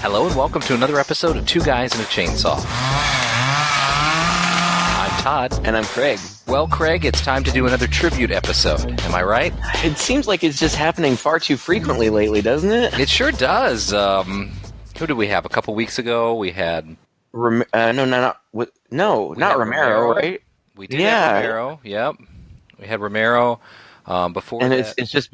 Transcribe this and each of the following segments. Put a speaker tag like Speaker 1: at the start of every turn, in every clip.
Speaker 1: Hello and welcome to another episode of Two Guys and a Chainsaw. I'm Todd.
Speaker 2: And I'm Craig.
Speaker 1: Well, Craig, it's time to do another tribute episode. Am I right?
Speaker 2: It seems like it's just happening far too frequently lately, doesn't it?
Speaker 1: It sure does. Who did we have? A couple weeks ago, we had...
Speaker 2: Not Romero, right?
Speaker 1: We did have Romero, yep. We had Romero before
Speaker 2: and
Speaker 1: that.
Speaker 2: it's just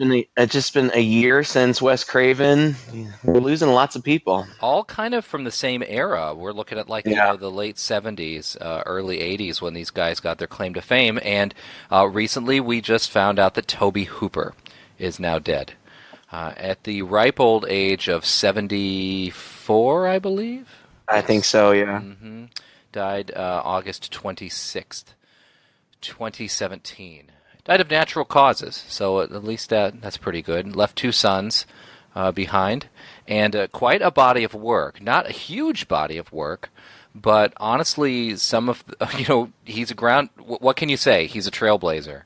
Speaker 2: been a year since Wes Craven. We're losing lots of people.
Speaker 1: All kind of from the same era. We're looking at the late 70s, early 80s when these guys got their claim to fame. And recently we just found out that Tobe Hooper is now dead. At the ripe old age of 74, I believe?
Speaker 2: I think so, yeah.
Speaker 1: Mm-hmm. Died August 26th, 2017. Died of natural causes, so at least that's pretty good. Left two sons behind, and quite a body of work. Not a huge body of work, but honestly, some of he's a ground. What can you say? He's a trailblazer.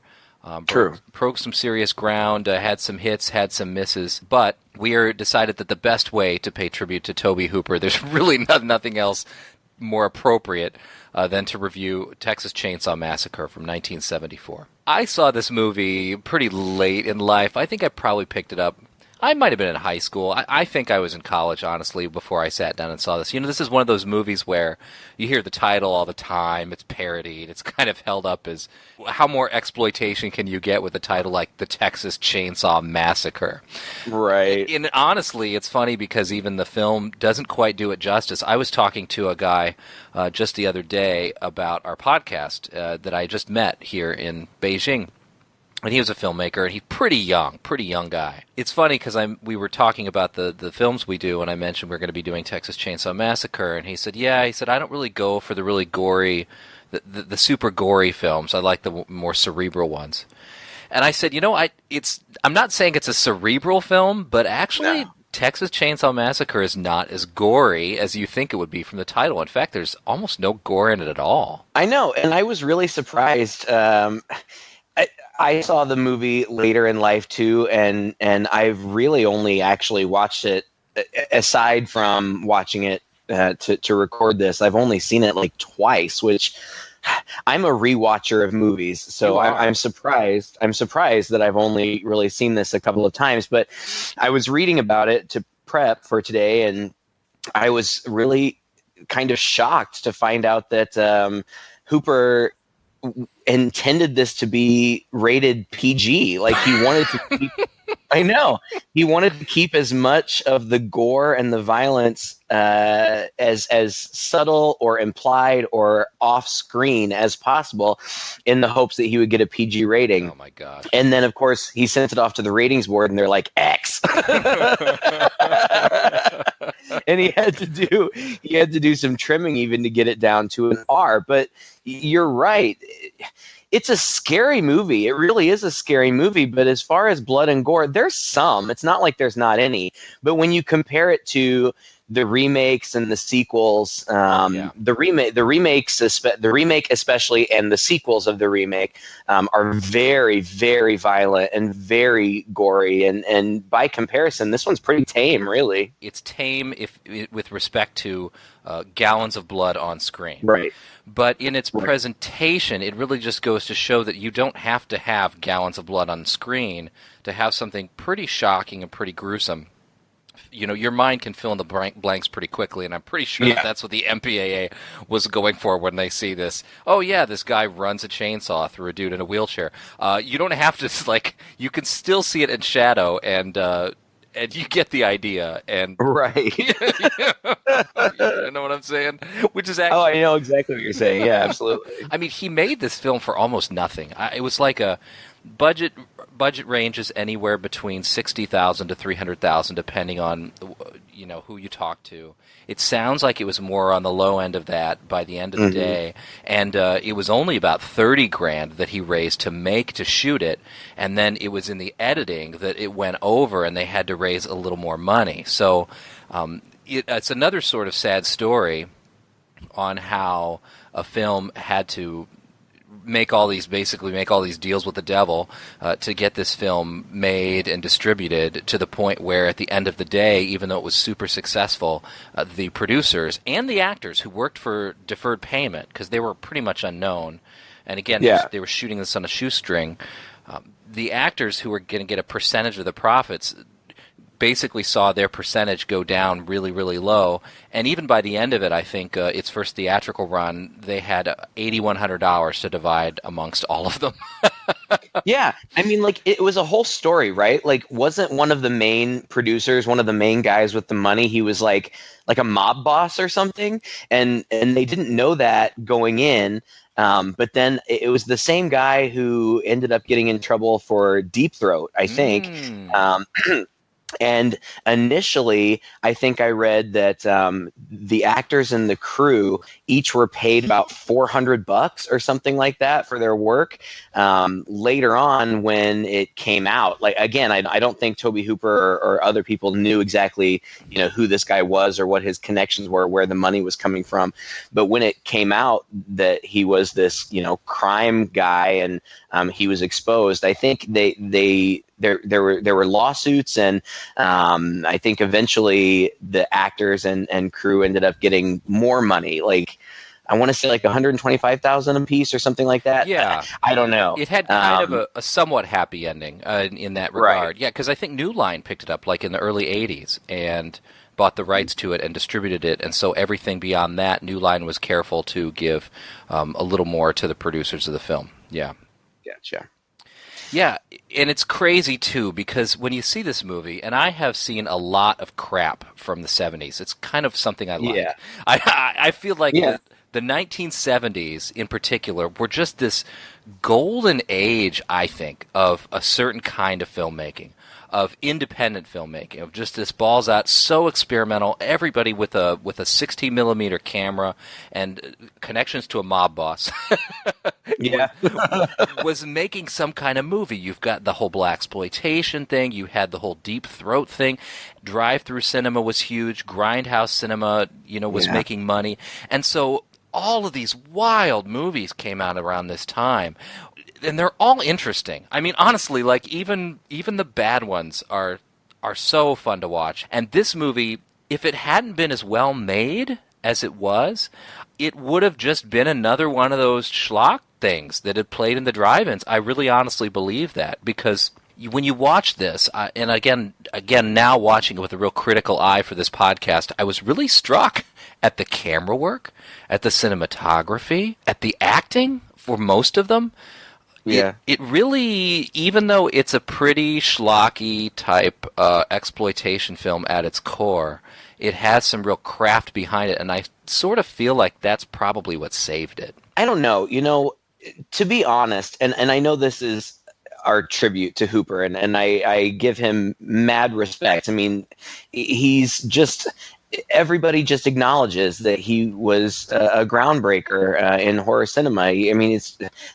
Speaker 2: True.
Speaker 1: Broke some serious ground, had some hits, had some misses, but we decided that the best way to pay tribute to Tobe Hooper, there's really nothing else more appropriate than to review Texas Chainsaw Massacre from 1974. I saw this movie pretty late in life. I think I probably picked it up. I might have been in high school. I think I was in college, honestly, before I sat down and saw this. This is one of those movies where you hear the title all the time. It's parodied. It's kind of held up as, how more exploitation can you get with a title like The Texas Chainsaw Massacre?
Speaker 2: Right.
Speaker 1: And honestly, it's funny because even the film doesn't quite do it justice. I was talking to a guy just the other day about our podcast that I just met here in Beijing. And he was a filmmaker, and he's pretty young guy. It's funny because we were talking about the films we do, and I mentioned we're going to be doing Texas Chainsaw Massacre, and he said, I don't really go for the really gory, the super gory films. I like the more cerebral ones. And I said, I'm not saying it's a cerebral film, but actually Texas Chainsaw Massacre is not as gory as you think it would be from the title. In fact, there's almost no gore in it at all.
Speaker 2: I know, and I was really surprised. I saw the movie later in life too, and I've really only actually watched it, aside from watching it to record this. I've only seen it like twice, which I'm a rewatcher of movies, so I'm surprised. I'm surprised that I've only really seen this a couple of times. But I was reading about it to prep for today, and I was really kind of shocked to find out that Hooper intended this to be rated PG. Like, he wanted to keep he wanted to keep as much of the gore and the violence as subtle or implied or off screen as possible, in the hopes that he would get a PG rating.
Speaker 1: Oh my gosh.
Speaker 2: And then of course he sent it off to the ratings board, and they're like, X. And he had to do some trimming even to get it down to an R. But you're right. It's a scary movie. It really is a scary movie. But as far as blood and gore, there's some. It's not like there's not any. But when you compare it to the remakes and the sequels, the remake especially, and the sequels of the remake are very, very violent and very gory. And by comparison, this one's pretty tame, really.
Speaker 1: It's tame with respect to gallons of blood on screen.
Speaker 2: Right.
Speaker 1: But in its presentation, it really just goes to show that you don't have to have gallons of blood on screen to have something pretty shocking and pretty gruesome. Your mind can fill in the blanks pretty quickly, and I'm pretty sure that's what the MPAA was going for when they see this. Oh, yeah, this guy runs a chainsaw through a dude in a wheelchair. You don't have to, you can still see it in shadow, and you get the idea. And
Speaker 2: right.
Speaker 1: You know what I'm saying? Which is actually...
Speaker 2: Oh, I know exactly what you're saying. Yeah, absolutely.
Speaker 1: I mean, he made this film for almost nothing. It was like a budget ranges anywhere between $60,000 to $300,000, depending on who you talk to. It sounds like it was more on the low end of that by the end of the day, and it was only about $30,000 that he raised to shoot it, and then it was in the editing that it went over, and they had to raise a little more money. So it's another sort of sad story on how a film had to make all these deals with the devil to get this film made and distributed to the point where at the end of the day, even though it was super successful, the producers and the actors who worked for deferred payment, because they were pretty much unknown, and again, they were shooting this on a shoestring, the actors who were going to get a percentage of the profits basically saw their percentage go down really, really low. And even by the end of it, I think its first theatrical run, they had $8,100 to divide amongst all of them.
Speaker 2: Yeah. I mean, like, it was a whole story, right? Like, wasn't one of the main producers, one of the main guys with the money, he was like a mob boss or something? And they didn't know that going in. But then it was the same guy who ended up getting in trouble for Deep Throat, I think. And initially, I think I read that the actors and the crew each were paid about $400 or something like that for their work. Later on, when it came out, like, again, I don't think Tobe Hooper or other people knew exactly, who this guy was or what his connections were, where the money was coming from. But when it came out that he was this, crime guy and he was exposed, I think there were lawsuits, and I think eventually the actors and crew ended up getting more money. Like, I want to say like $125,000 a piece or something like that.
Speaker 1: Yeah,
Speaker 2: I don't know.
Speaker 1: It had kind of a somewhat happy ending in that regard. Right. Yeah, because I think New Line picked it up like in the early '80s and bought the rights to it and distributed it, and so everything beyond that, New Line was careful to give a little more to the producers of the film. Yeah.
Speaker 2: Gotcha.
Speaker 1: Yeah, and it's crazy, too, because when you see this movie, and I have seen a lot of crap from the 70s. It's kind of something I like. Yeah. I feel like the 1970s, in particular, were just this golden age, I think, of a certain kind of filmmaking, of independent filmmaking, of just this balls out, so experimental. Everybody with a 16mm camera and connections to a mob boss was making some kind of movie. You've got the whole blaxploitation thing. You had the whole Deep Throat thing. Drive-through cinema was huge. Grindhouse cinema, was making money. And so all of these wild movies came out around this time. And they're all interesting. I mean, honestly, like even the bad ones are so fun to watch. And this movie, if it hadn't been as well made as it was, it would have just been another one of those schlock things that had played in the drive-ins. I really honestly believe that, because when you watch this, and again, now watching it with a real critical eye for this podcast, I was really struck at the camera work, at the cinematography, at the acting for most of them. Yeah. It really, even though it's a pretty schlocky type exploitation film at its core, it has some real craft behind it, and I sort of feel like that's probably what saved it.
Speaker 2: I don't know. To be honest, and I know this is our tribute to Hooper, and I give him mad respect. I mean, he's just... Everybody just acknowledges that he was a groundbreaker in horror cinema. I mean,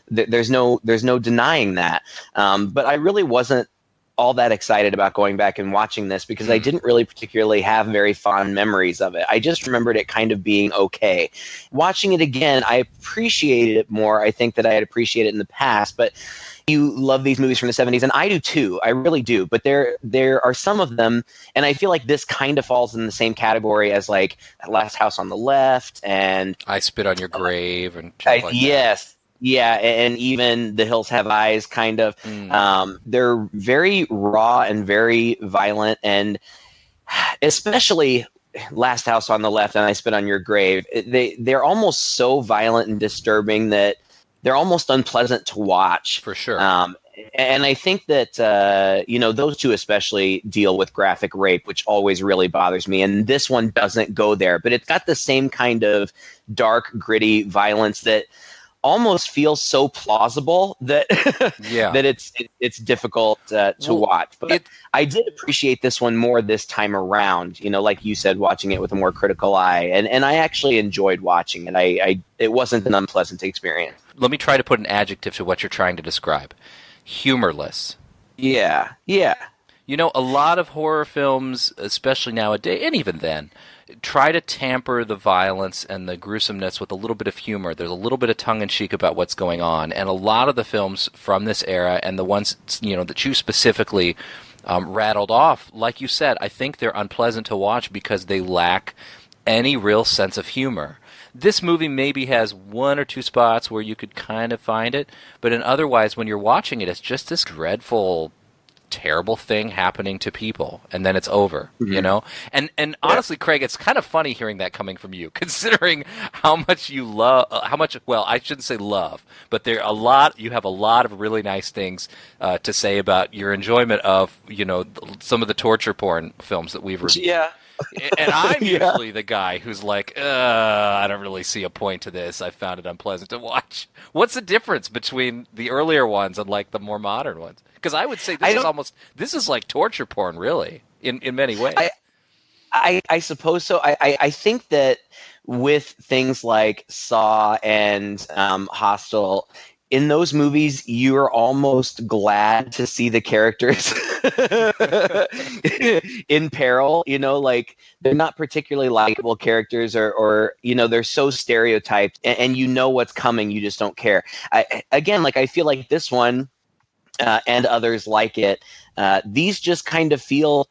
Speaker 2: there's no denying that. But I really wasn't all that excited about going back and watching this because I didn't really particularly have very fond memories of it. I just remembered it kind of being okay. Watching it again, I appreciated it more, I think, that I had appreciated it in the past. But you love these movies from the 70s, and I do too. I really do. But there are some of them, and I feel like this kind of falls in the same category as like Last House on the Left and
Speaker 1: I Spit on Your Grave and like that.
Speaker 2: Yes. Yeah, and even The Hills Have Eyes, kind of. They're very raw and very violent, and especially Last House on the Left and I Spit on Your Grave, they're almost so violent and disturbing that they're almost unpleasant to watch.
Speaker 1: For sure.
Speaker 2: And I think that, those two especially deal with graphic rape, which always really bothers me. And this one doesn't go there, but it's got the same kind of dark, gritty violence that almost feels so plausible that that it's difficult to watch. But I did appreciate this one more this time around. Like you said, watching it with a more critical eye, and I actually enjoyed watching it. It wasn't an unpleasant experience.
Speaker 1: Let me try to put an adjective to what you're trying to describe: humorless.
Speaker 2: Yeah.
Speaker 1: A lot of horror films, especially nowadays, and even then, try to tamper the violence and the gruesomeness with a little bit of humor. There's a little bit of tongue-in-cheek about what's going on. And a lot of the films from this era, and the ones, that you specifically rattled off, like you said, I think they're unpleasant to watch because they lack any real sense of humor. This movie maybe has one or two spots where you could kind of find it, but otherwise, when you're watching it, it's just this dreadful, terrible thing happening to people, and then it's over, And honestly, Craig, it's kind of funny hearing that coming from you, considering how much you love, well, I shouldn't say love, but you have a lot of really nice things to say about your enjoyment of, some of the torture porn films that we've reviewed.
Speaker 2: Yeah.
Speaker 1: And I'm usually the guy who's like, I don't really see a point to this. I found it unpleasant to watch. What's the difference between the earlier ones and like the more modern ones? Because I would say this is like torture porn, really, in many ways.
Speaker 2: I suppose so. I think that with things like Saw and Hostel, in those movies, you are almost glad to see the characters in peril. Like they're not particularly likable characters, or they're so stereotyped, and you know what's coming. You just don't care. I feel like this one and others like it. These just kind of feel,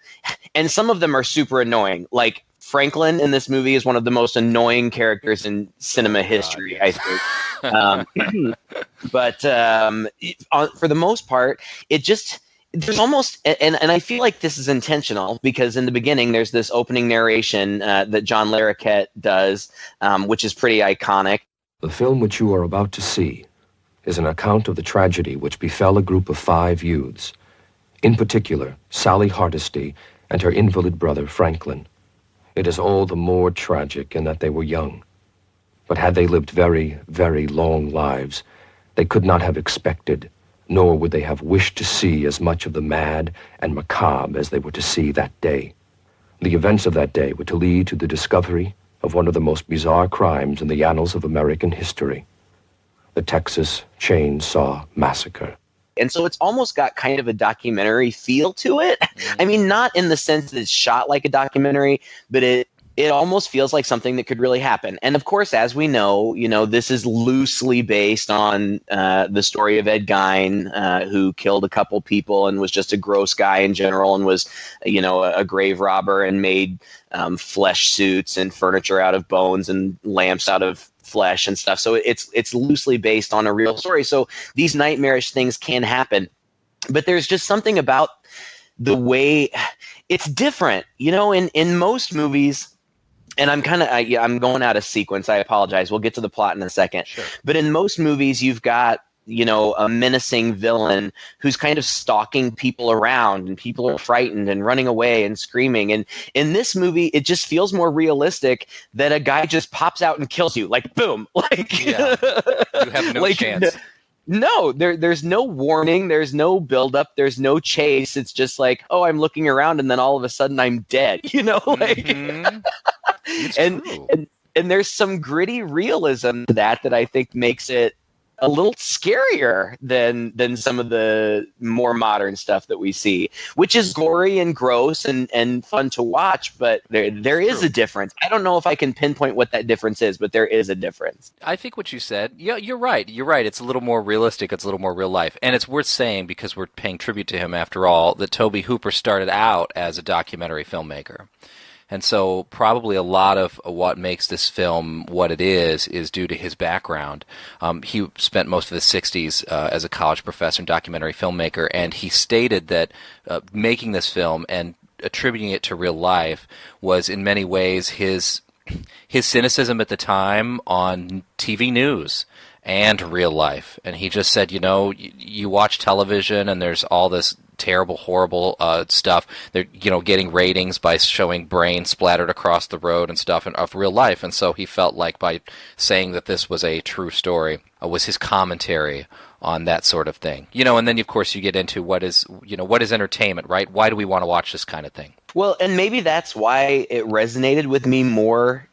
Speaker 2: and some of them are super annoying. Like Franklin in this movie is one of the most annoying characters in cinema history, I think. But for the most part, there's almost, and I feel like this is intentional, because in the beginning there's this opening narration that John Larroquette does, which is pretty iconic.
Speaker 3: The film which you are about to see is an account of the tragedy which befell a group of 5 youths, in particular Sally Hardesty and her invalid brother Franklin. It is all the more tragic in that they were young. But had they lived very, very long lives, they could not have expected, nor would they have wished to see as much of the mad and macabre as they were to see that day. The events of that day were to lead to the discovery of one of the most bizarre crimes in the annals of American history, the Texas Chainsaw Massacre.
Speaker 2: And so it's almost got kind of a documentary feel to it. I mean, not in the sense that it's shot like a documentary, but it almost feels like something that could really happen. And of course, as we know, this is loosely based on the story of Ed Gein, who killed a couple people and was just a gross guy in general, and was, a grave robber, and made flesh suits and furniture out of bones and lamps out of flesh and stuff. So it's loosely based on a real story. So these nightmarish things can happen, but there's just something about the way it's different, in most movies. And I'm going out of sequence. I apologize. We'll get to the plot in a second.
Speaker 1: Sure.
Speaker 2: But in most movies, you've got, a menacing villain who's kind of stalking people around, and people are frightened and running away and screaming. And in this movie, it just feels more realistic that a guy just pops out and kills you, like boom, like
Speaker 1: you have no chance.
Speaker 2: No, there's no warning. There's no buildup. There's no chase. It's just like, oh, I'm looking around, and then all of a sudden I'm dead.
Speaker 1: Mm-hmm.
Speaker 2: And there's some gritty realism to that I think makes it a little scarier than some of the more modern stuff that we see, which is gory and gross and fun to watch. But there is a difference. I don't know if I can pinpoint what that difference is, but there is a difference.
Speaker 1: I think what you said, you're right. You're right. It's a little more realistic. It's a little more real life. And it's worth saying, because we're paying tribute to him after all, that Tobe Hooper started out as a documentary filmmaker. And so probably a lot of what makes this film what it is due to his background. He spent most of the 60s as a college professor and documentary filmmaker, and he stated that making this film and attributing it to real life was in many ways his cynicism at the time on TV news and real life. And he just said, you watch television and there's all this terrible, horrible stuff. They're, getting ratings by showing brains splattered across the road and stuff of real life. And so he felt like by saying that this was a true story was his commentary on that sort of thing. And then, of course, you get into what is entertainment, right? Why do we want to watch this kind of thing?
Speaker 2: Well, and maybe that's why it resonated with me more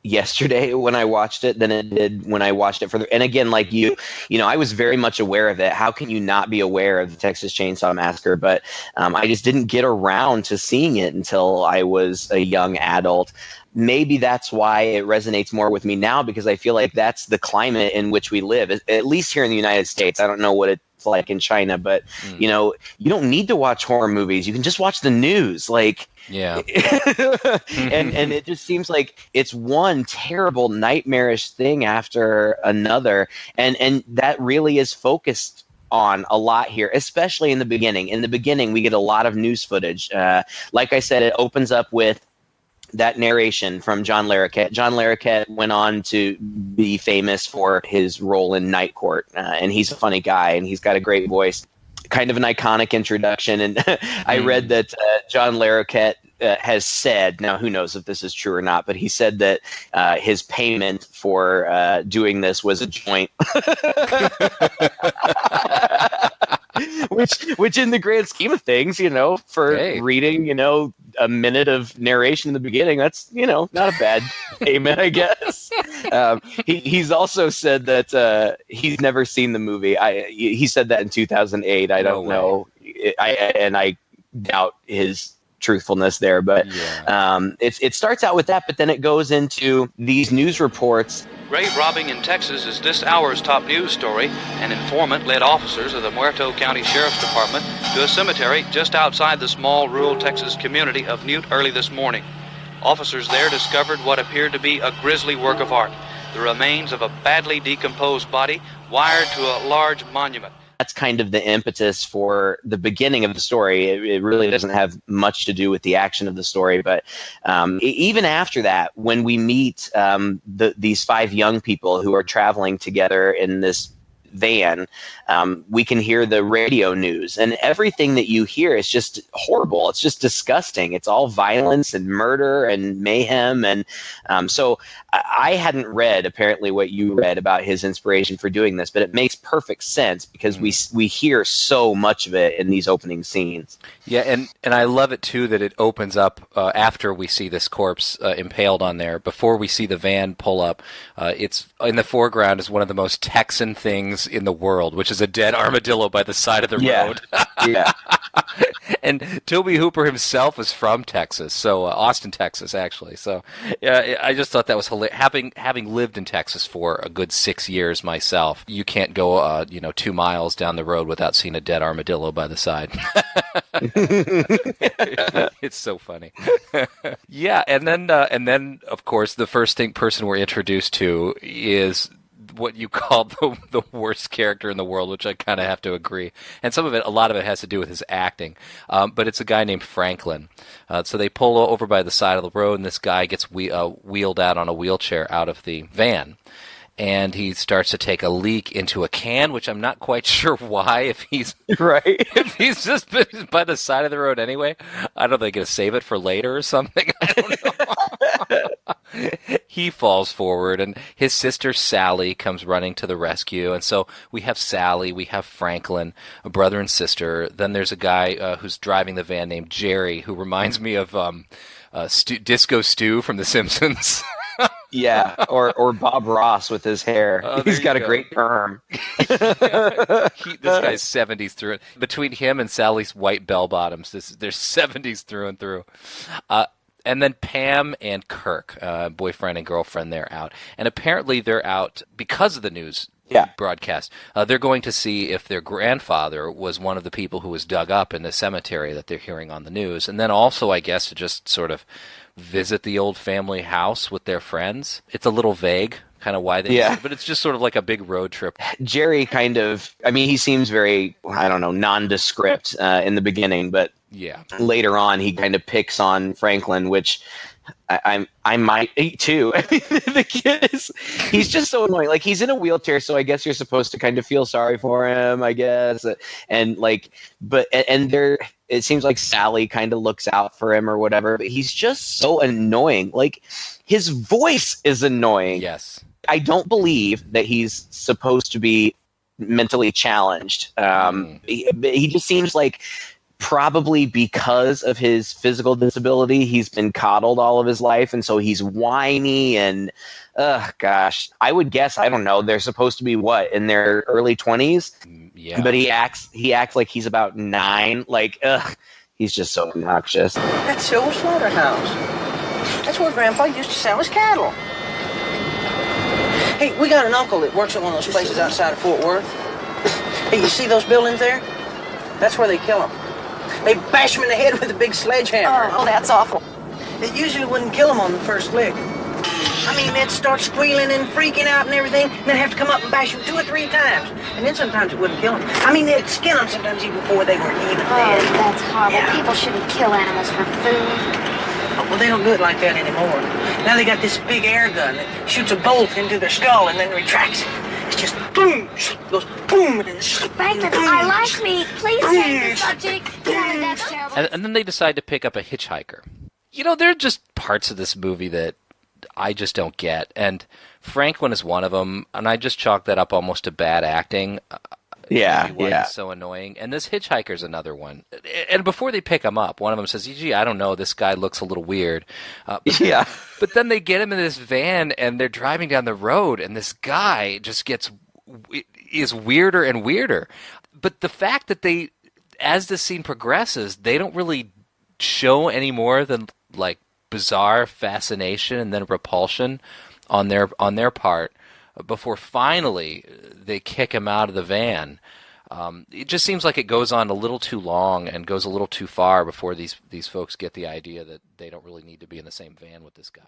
Speaker 2: yesterday when I watched it than it did when I watched it and again, like I was very much aware of it. How can you not be aware of the Texas Chainsaw Massacre? But I just didn't get around to seeing it until I was a young adult. maybe that's why it resonates more with me now, because I feel like that's the climate in which we live, at least here in the United States. I don't know what it's like in China, but you know, you don't need to watch horror movies. You can just watch the news. Like,
Speaker 1: yeah.
Speaker 2: and it just seems like it's one terrible nightmarish thing after another. And that really is focused on a lot here, especially in the beginning. In the beginning, we get a lot of news footage. Like I said, it opens up with that narration from John Larroquette. John Larroquette went on to be famous for his role in Night Court, and he's a funny guy, and he's got a great voice. Kind of an iconic introduction, and I read that John Larroquette has said, now who knows if this is true or not, but he said that his payment for doing this was a joint. Which in the grand scheme of things, you know, for reading, you know, a minute of narration in the beginning, that's, you know, not a bad payment, I guess. He's also said that he's never seen the movie. He said that in 2008. I don't know. I doubt his truthfulness there, but it starts out with that, but then it goes into these news reports.
Speaker 4: Grave robbing in Texas is this hour's top news story. An informant led officers of the Muerto County Sheriff's Department to a cemetery just outside the small rural Texas community of Newt early this morning. Officers there discovered what appeared to be a grisly work of art, the remains of a badly decomposed body wired to a large monument.
Speaker 2: That's kind of the impetus for the beginning of the story. It really doesn't have much to do with the action of the story. But even after that, when we meet these 5 young people who are traveling together in this van, we can hear the radio news, and everything that you hear is just horrible. It's just disgusting. It's all violence and murder and mayhem. And so I hadn't read apparently what you read about his inspiration for doing this, but it makes perfect sense because we hear so much of it in these opening scenes.
Speaker 1: Yeah, and I love it too that it opens up after we see this corpse impaled on there. Before we see the van pull up, it's in the foreground is one of the most Texan things in the world, which is a dead armadillo by the side of the road.
Speaker 2: Yeah.
Speaker 1: And Tobe Hooper himself is from Texas, so Austin, Texas, actually. So I just thought that was hilarious. Having lived in Texas for a good 6 years myself, you can't go 2 miles down the road without seeing a dead armadillo by the side. It's so funny. Yeah, and then of course the first person we're introduced to is what you call the worst character in the world, which I kind of have to agree. And a lot of it has to do with his acting. But it's a guy named Franklin. So they pull over by the side of the road, and this guy gets wheeled out on a wheelchair out of the van. And he starts to take a leak into a can, which I'm not quite sure why. If he's
Speaker 2: right,
Speaker 1: if he's just by the side of the road anyway, I don't know if they're going to save it for later or something. I don't know. He falls forward, and his sister Sally comes running to the rescue. And so we have Sally, we have Franklin, a brother and sister. Then there's a guy who's driving the van named Jerry, who reminds me of Disco Stu from The Simpsons.
Speaker 2: Yeah, or Bob Ross with his hair. He's got a great perm.
Speaker 1: This guy's 70s through it. Between him and Sally's white bell bottoms, there's 70s through and through. And then Pam and Kirk, boyfriend and girlfriend, they're out. And apparently they're out because of the news broadcast. They're going to see if their grandfather was one of the people who was dug up in the cemetery that they're hearing on the news. And then also, I guess, to just sort of visit the old family house with their friends. It's a little vague, kind of why they but it's just sort of like a big road trip. Jerry
Speaker 2: he seems very, nondescript in the beginning, but later on he kind of picks on Franklin, which I might eat too. I mean, the kid he's just so annoying. Like, he's in a wheelchair, so I guess you're supposed to kind of feel sorry for him, I guess. And there, it seems like Sally kind of looks out for him or whatever, but he's just so annoying. Like, his voice is annoying.
Speaker 1: Yes.
Speaker 2: I don't believe that he's supposed to be mentally challenged. He just seems like, probably because of his physical disability, he's been coddled all of his life, and so he's whiny and I would guess, I don't know, they're supposed to be in their early 20s.
Speaker 1: Yeah.
Speaker 2: But he acts like he's about 9. Like, he's just so obnoxious.
Speaker 5: That's your slaughterhouse. That's where Grandpa used to sell his cattle. Hey, we got an uncle that works at one of those places outside of Fort Worth. Hey, you see those buildings there? That's where they kill them. They bash them in the head with a big sledgehammer.
Speaker 6: Oh, that's awful.
Speaker 5: It usually wouldn't kill them on the first lick. I mean, they'd start squealing and freaking out and everything, and then have to come up and bash them 2 or 3 times. And then sometimes it wouldn't kill them. I mean, they'd skin them sometimes even before they were even dead.
Speaker 6: That's horrible.
Speaker 5: Yeah.
Speaker 6: People shouldn't kill animals for food.
Speaker 5: Oh, well, they don't do it like that anymore. Now they got this big air gun that shoots a bolt into their skull and then retracts it. It's just boom, goes boom, and then
Speaker 6: Franklin, I like meat. Please change the subject. Yeah, that's terrible.
Speaker 1: And then they decide to pick up a hitchhiker. You know, there are just parts of this movie that I just don't get. And Franklin is one of them, and I just chalk that up almost to bad acting.
Speaker 2: Yeah.
Speaker 1: It's so annoying. And this hitchhiker's another one. And before they pick him up, one of them says, gee, I don't know, this guy looks a little weird. But then they get him in this van, and they're driving down the road, and this guy just is weirder and weirder. But the fact that they, as the scene progresses, they don't really show any more than, like, bizarre fascination and then repulsion on their part before finally they kick him out of the van. It just seems like it goes on a little too long and goes a little too far before these folks get the idea that they don't really need to be in the same van with this guy.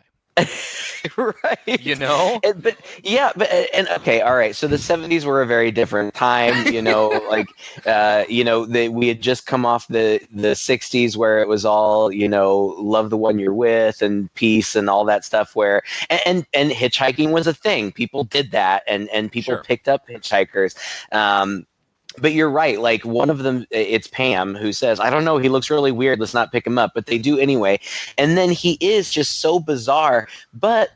Speaker 2: Right.
Speaker 1: You know?
Speaker 2: Okay, all right. So the 70s were a very different time, you know, like, we had just come off the 60s where it was all, you know, love the one you're with and peace and all that stuff where, and hitchhiking was a thing. People did that and people picked up hitchhikers. But you're right. Like one of them, it's Pam who says, I don't know, he looks really weird. Let's not pick him up. But they do anyway. And then he is just so bizarre. But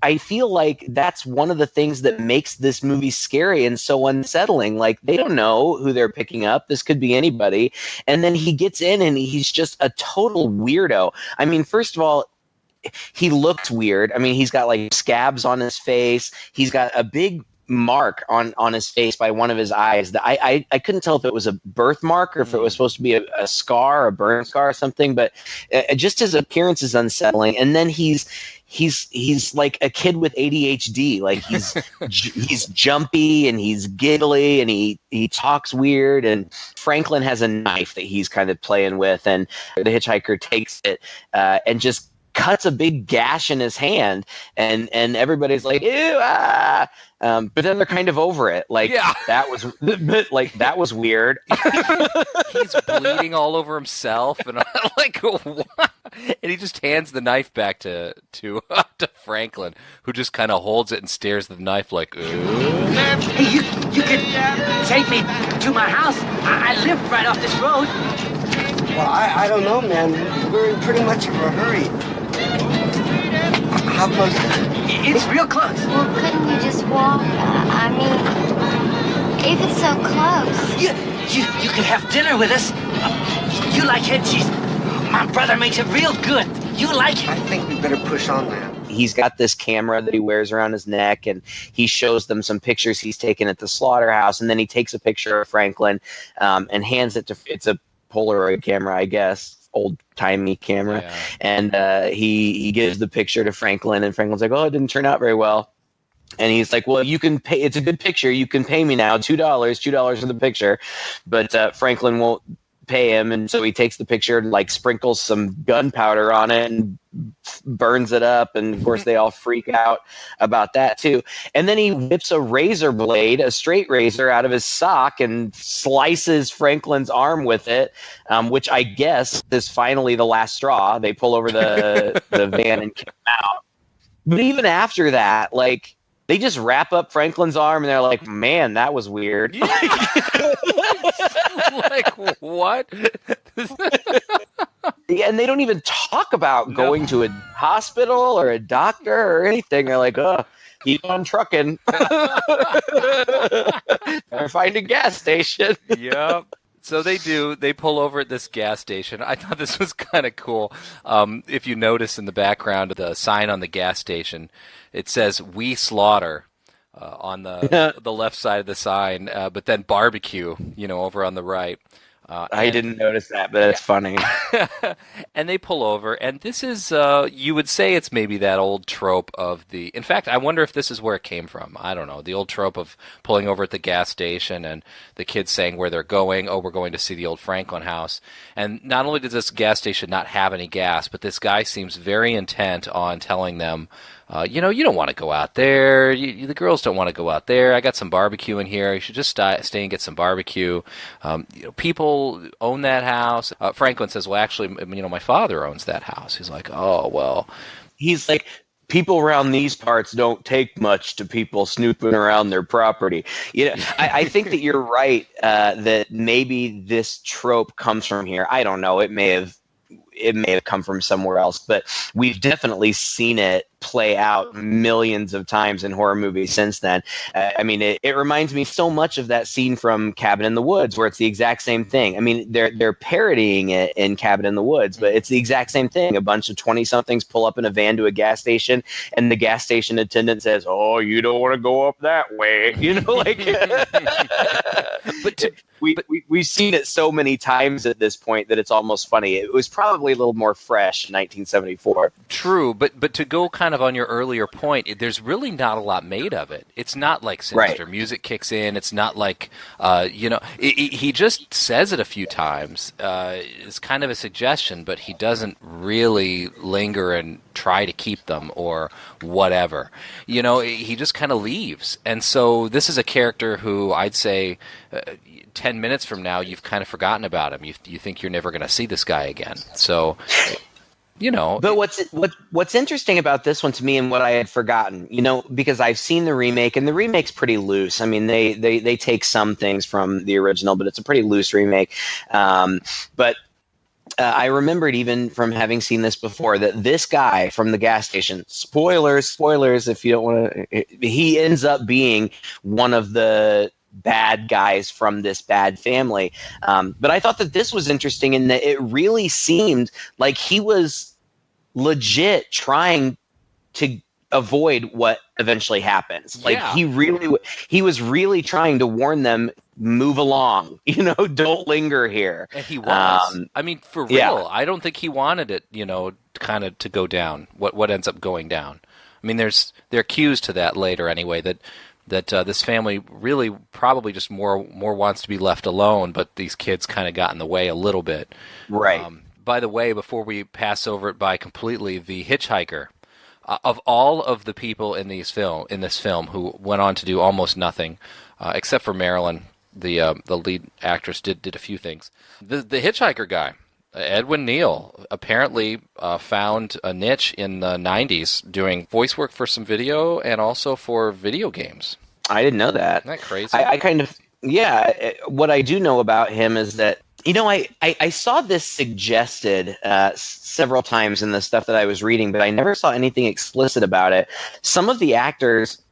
Speaker 2: I feel like that's one of the things that makes this movie scary and so unsettling. Like they don't know who they're picking up. This could be anybody. And then he gets in and he's just a total weirdo. I mean, first of all, he looks weird. I mean, he's got like scabs on his face. He's got a big mark on his face by one of his eyes that I couldn't tell if it was a birthmark or if it was supposed to be a scar, a burn scar or something, but just his appearance is unsettling. And then he's like a kid with ADHD. Like he's jumpy and he's giggly and he talks weird, and Franklin has a knife that he's kind of playing with, and the hitchhiker takes it and just cuts a big gash in his hand, and everybody's like, ew, ah. But then they're kind of over it. Like, that was weird.
Speaker 1: He's bleeding all over himself, and I'm like, what? And he just hands the knife back to Franklin, who just kind of holds it and stares at the knife like, ooh.
Speaker 5: Hey, you can take me to my house. I live right off this road.
Speaker 7: Well, I don't know, man. We're in pretty much of a hurry. How close is it?
Speaker 5: It's real close.
Speaker 6: Well, couldn't you just walk? I mean, if it's so close.
Speaker 5: You can have dinner with us. You like head cheese. My brother makes it real good. You like it.
Speaker 7: I think we better push on that.
Speaker 2: He's got this camera that he wears around his neck, and he shows them some pictures he's taken at the slaughterhouse, and then he takes a picture of Franklin and hands it to, it's a Polaroid camera, I guess, old-timey camera, and he gives the picture to Franklin, and Franklin's like, oh, it didn't turn out very well. And he's like, well, you can pay, it's a good picture, you can pay me now, $2 for the picture. But Franklin won't pay him, and so he takes the picture and like sprinkles some gunpowder on it and burns it up, and of course they all freak out about that too. And then he whips a razor blade, a straight razor, out of his sock and slices Franklin's arm with it, which I guess is finally the last straw. They pull over the van and kick him out. But even after that, like, they just wrap up Franklin's arm and they're like, man, that was weird.
Speaker 1: Yeah. Like, what?
Speaker 2: Yeah, and they don't even talk about going to a hospital or a doctor or anything. They're like, oh, keep on trucking. Better find a gas station.
Speaker 1: Yep. So they do. They pull over at this gas station. I thought this was kind of cool. If you notice in the background of the sign on the gas station, it says "We Slaughter" on the left side of the sign, but then barbecue, over on the right.
Speaker 2: I didn't notice that, but that's funny.
Speaker 1: And they pull over, and this is, you would say it's maybe that old trope of the. In fact, I wonder if this is where it came from. I don't know. The old trope of pulling over at the gas station and the kids saying where they're going. Oh, we're going to see the old Franklin house. And not only does this gas station not have any gas, but this guy seems very intent on telling them, you don't want to go out there. The girls don't want to go out there. I got some barbecue in here. You should just stay and get some barbecue. People own that house. Franklin says, well, actually, my father owns that house. He's like, oh, well.
Speaker 2: He's like, people around these parts don't take much to people snooping around their property. I think that you're right, that maybe this trope comes from here. I don't know. It may have come from somewhere else, but we've definitely seen it play out millions of times in horror movies since then. It reminds me so much of that scene from Cabin in the Woods, where it's the exact same thing. I mean, they're parodying it in Cabin in the Woods, but it's the exact same thing. A bunch of 20-somethings pull up in a van to a gas station, and the gas station attendant says, "Oh, you don't want to go up that way," We've seen it so many times at this point that it's almost funny. It was probably a little more fresh in 1974.
Speaker 1: True, but to go kind of on your earlier point, there's really not a lot made of it. It's not like sinister music kicks in. It's not like, he just says it a few times. It's kind of a suggestion, but he doesn't really linger and try to keep them or whatever. He just kind of leaves. And so this is a character who I'd say 10 minutes from now, you've kind of forgotten about him. You think you're never going to see this guy again. So,
Speaker 2: But what's interesting about this one to me, and what I had forgotten, because I've seen the remake, and the remake's pretty loose. I mean, they take some things from the original, but it's a pretty loose remake. But I remembered, even from having seen this before, that this guy from the gas station, spoilers if you don't want to, he ends up being one of the bad guys from this bad family. But I thought that this was interesting in that it really seemed like he was legit trying to avoid what eventually happens. Like he was really trying to warn them, move along, don't linger here.
Speaker 1: And he was. For real. Yeah. I don't think he wanted it, kind of to go down. What ends up going down. I mean, there are cues to that later anyway, that this family really probably just more wants to be left alone, but these kids kind of got in the way a little bit.
Speaker 2: Right.
Speaker 1: By the way, before we pass over it by completely, the hitchhiker, of all of the people in this film who went on to do almost nothing, except for Marilyn, the lead actress, did a few things. The hitchhiker guy, Edwin Neal, apparently found a niche in the 90s doing voice work for some video and also for video games.
Speaker 2: I didn't know that.
Speaker 1: Isn't that crazy?
Speaker 2: I kind of, what I do know about him is that, I saw this suggested several times in the stuff that I was reading, but I never saw anything explicit about it. Some of the actors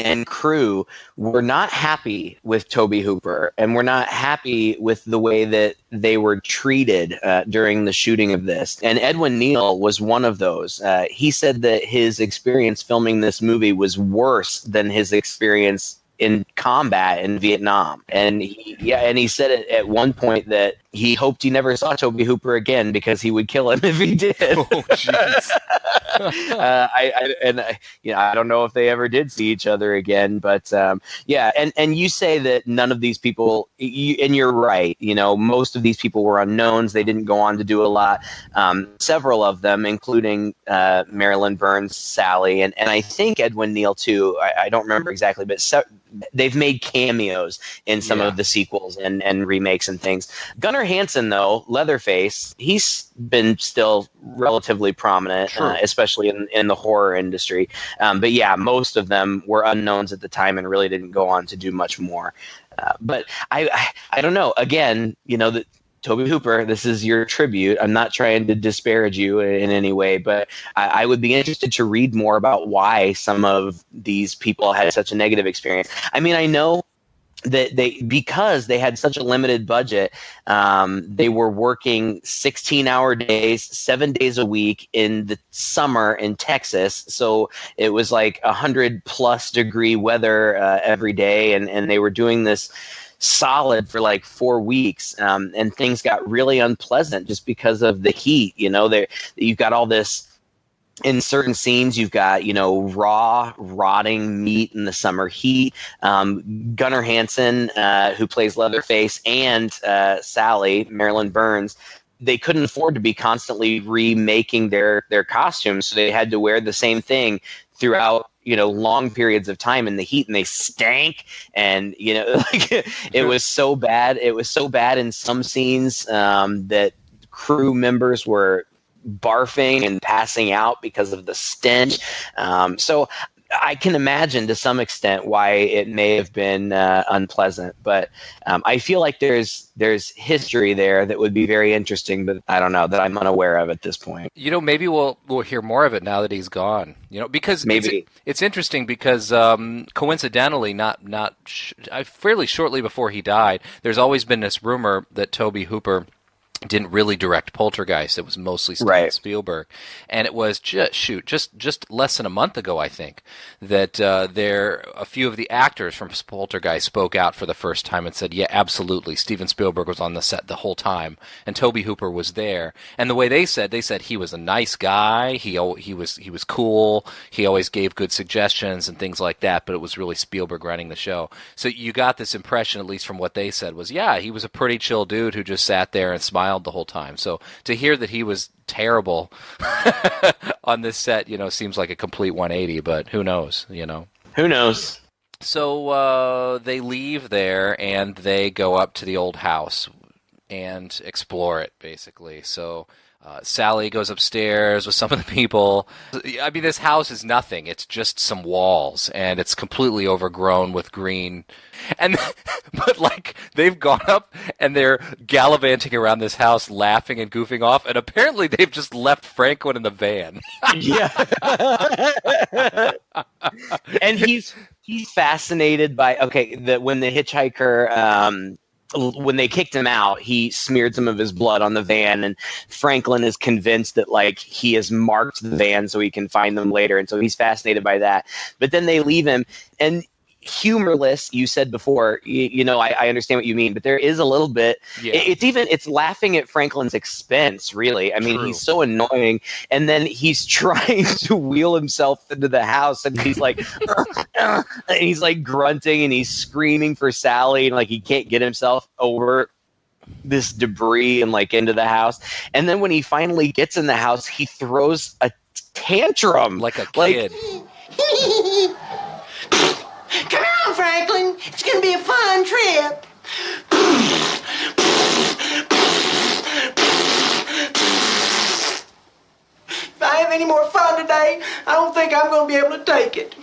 Speaker 2: and crew were not happy with Tobe Hooper, and were not happy with the way that they were treated during the shooting of this. And Edwin Neal was one of those. He said that his experience filming this movie was worse than his experience in combat in Vietnam. And he said it at one point that he hoped he never saw Tobe Hooper again because he would kill him if he did.
Speaker 1: Oh, jeez.
Speaker 2: I don't know if they ever did see each other again, but and you say that none of these people, and you're right, most of these people were unknowns. They didn't go on to do a lot. Several of them, including Marilyn Burns, Sally, and I think Edwin Neal too. I don't remember exactly, but they've made cameos in some of the sequels and remakes and things. Gunnar Hansen, though, Leatherface, he's been still relatively prominent, especially in the horror industry. But most of them were unknowns at the time and really didn't go on to do much more. But I don't know. Again, Tobe Hooper, this is your tribute. I'm not trying to disparage you in any way, but I would be interested to read more about why some of these people had such a negative experience. I mean, I know that because they had such a limited budget, they were working 16-hour days, 7 days a week in the summer in Texas. So it was like 100+ degree weather every day, and they were doing this solid for like 4 weeks, and things got really unpleasant just because of the heat. You've got all this. In certain scenes, you've got, raw, rotting meat in the summer heat. Gunnar Hansen, who plays Leatherface, and Sally, Marilyn Burns, they couldn't afford to be constantly remaking their costumes, so they had to wear the same thing throughout, long periods of time in the heat, and they stank. And, it was so bad. It was so bad in some scenes that crew members were barfing and passing out because of the stench. So I can imagine to some extent why it may have been unpleasant, but I feel like there's history there that would be very interesting, but I don't know, that I'm unaware of at this point.
Speaker 1: Maybe we'll hear more of it now that he's gone. Because
Speaker 2: maybe
Speaker 1: it's interesting because coincidentally, fairly shortly before he died, there's always been this rumor that Tobe Hooper didn't really direct Poltergeist. It was mostly Steven Spielberg. And it was just less than a month ago, I think, that a few of the actors from Poltergeist spoke out for the first time and said, yeah, absolutely, Steven Spielberg was on the set the whole time, and Tobe Hooper was there. And the way they said he was a nice guy, he was cool, he always gave good suggestions and things like that, but it was really Spielberg running the show. So you got this impression, at least from what they said, was, yeah, he was a pretty chill dude who just sat there and smiled the whole time. So to hear that he was terrible on this set, seems like a complete 180, but who knows,
Speaker 2: Who knows?
Speaker 1: So they leave there and they go up to the old house and explore it, basically. So Sally goes upstairs with some of the people. I mean, this house is nothing. It's just some walls, and it's completely overgrown with green. But they've gone up and they're gallivanting around this house, laughing and goofing off, and apparently they've just left Franklin in the van.
Speaker 2: Yeah. And he's fascinated by when the hitchhiker. When they kicked him out, he smeared some of his blood on the van, and Franklin is convinced that he has marked the van so he can find them later, and so he's fascinated by that. But then they leave him, and humorless, you said before, I understand what you mean, but there is a little bit. Yeah. It's laughing at Franklin's expense, really. I mean, True. He's so annoying, and then he's trying to wheel himself into the house, and he's like, and he's like grunting, and he's screaming for Sally, and he can't get himself over this debris and into the house. And then when he finally gets in the house, he throws a tantrum
Speaker 1: like a kid.
Speaker 5: Come on, Franklin. It's going to be a fun trip. If I have any more fun today, I don't think I'm going to be able to take it.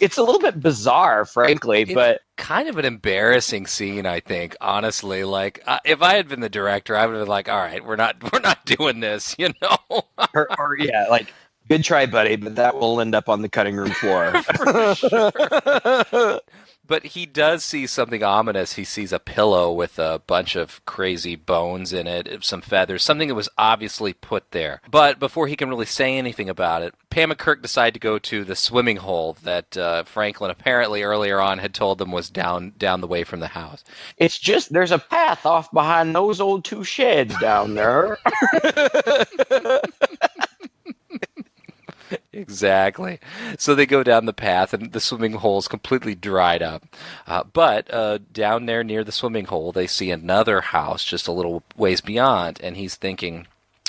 Speaker 2: It's a little bit bizarre, frankly, but
Speaker 1: kind of an embarrassing scene, I think, honestly. If I had been the director, I would have been like, all right, we're not doing this,
Speaker 2: or good try, buddy, but that will end up on the cutting room floor.
Speaker 1: For sure. But he does see something ominous. He sees a pillow with a bunch of crazy bones in it, some feathers, something that was obviously put there. But before he can really say anything about it, Pam and Kirk decide to go to the swimming hole that Franklin apparently earlier on had told them was down the way from the house.
Speaker 2: It's just there's a path off behind those old 2 sheds down there.
Speaker 1: Exactly. So they go down the path, and the swimming hole is completely dried up. But down there near the swimming hole, they see another house just a little ways beyond, and he's thinking,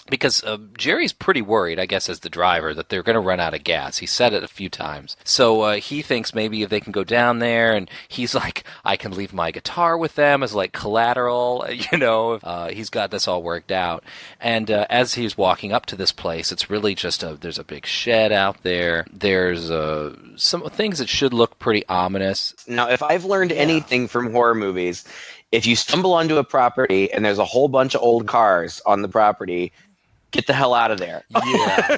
Speaker 1: because Jerry's pretty worried, I guess, as the driver, that they're going to run out of gas. He said it a few times. So he thinks maybe if they can go down there, and he's like, I can leave my guitar with them as collateral, he's got this all worked out. And as he's walking up to this place, it's really just there's a big shed out there. There's some things that should look pretty ominous.
Speaker 2: Now, if I've learned anything from horror movies, if you stumble onto a property and there's a whole bunch of old cars on the property, get the hell out of there.
Speaker 1: Yeah.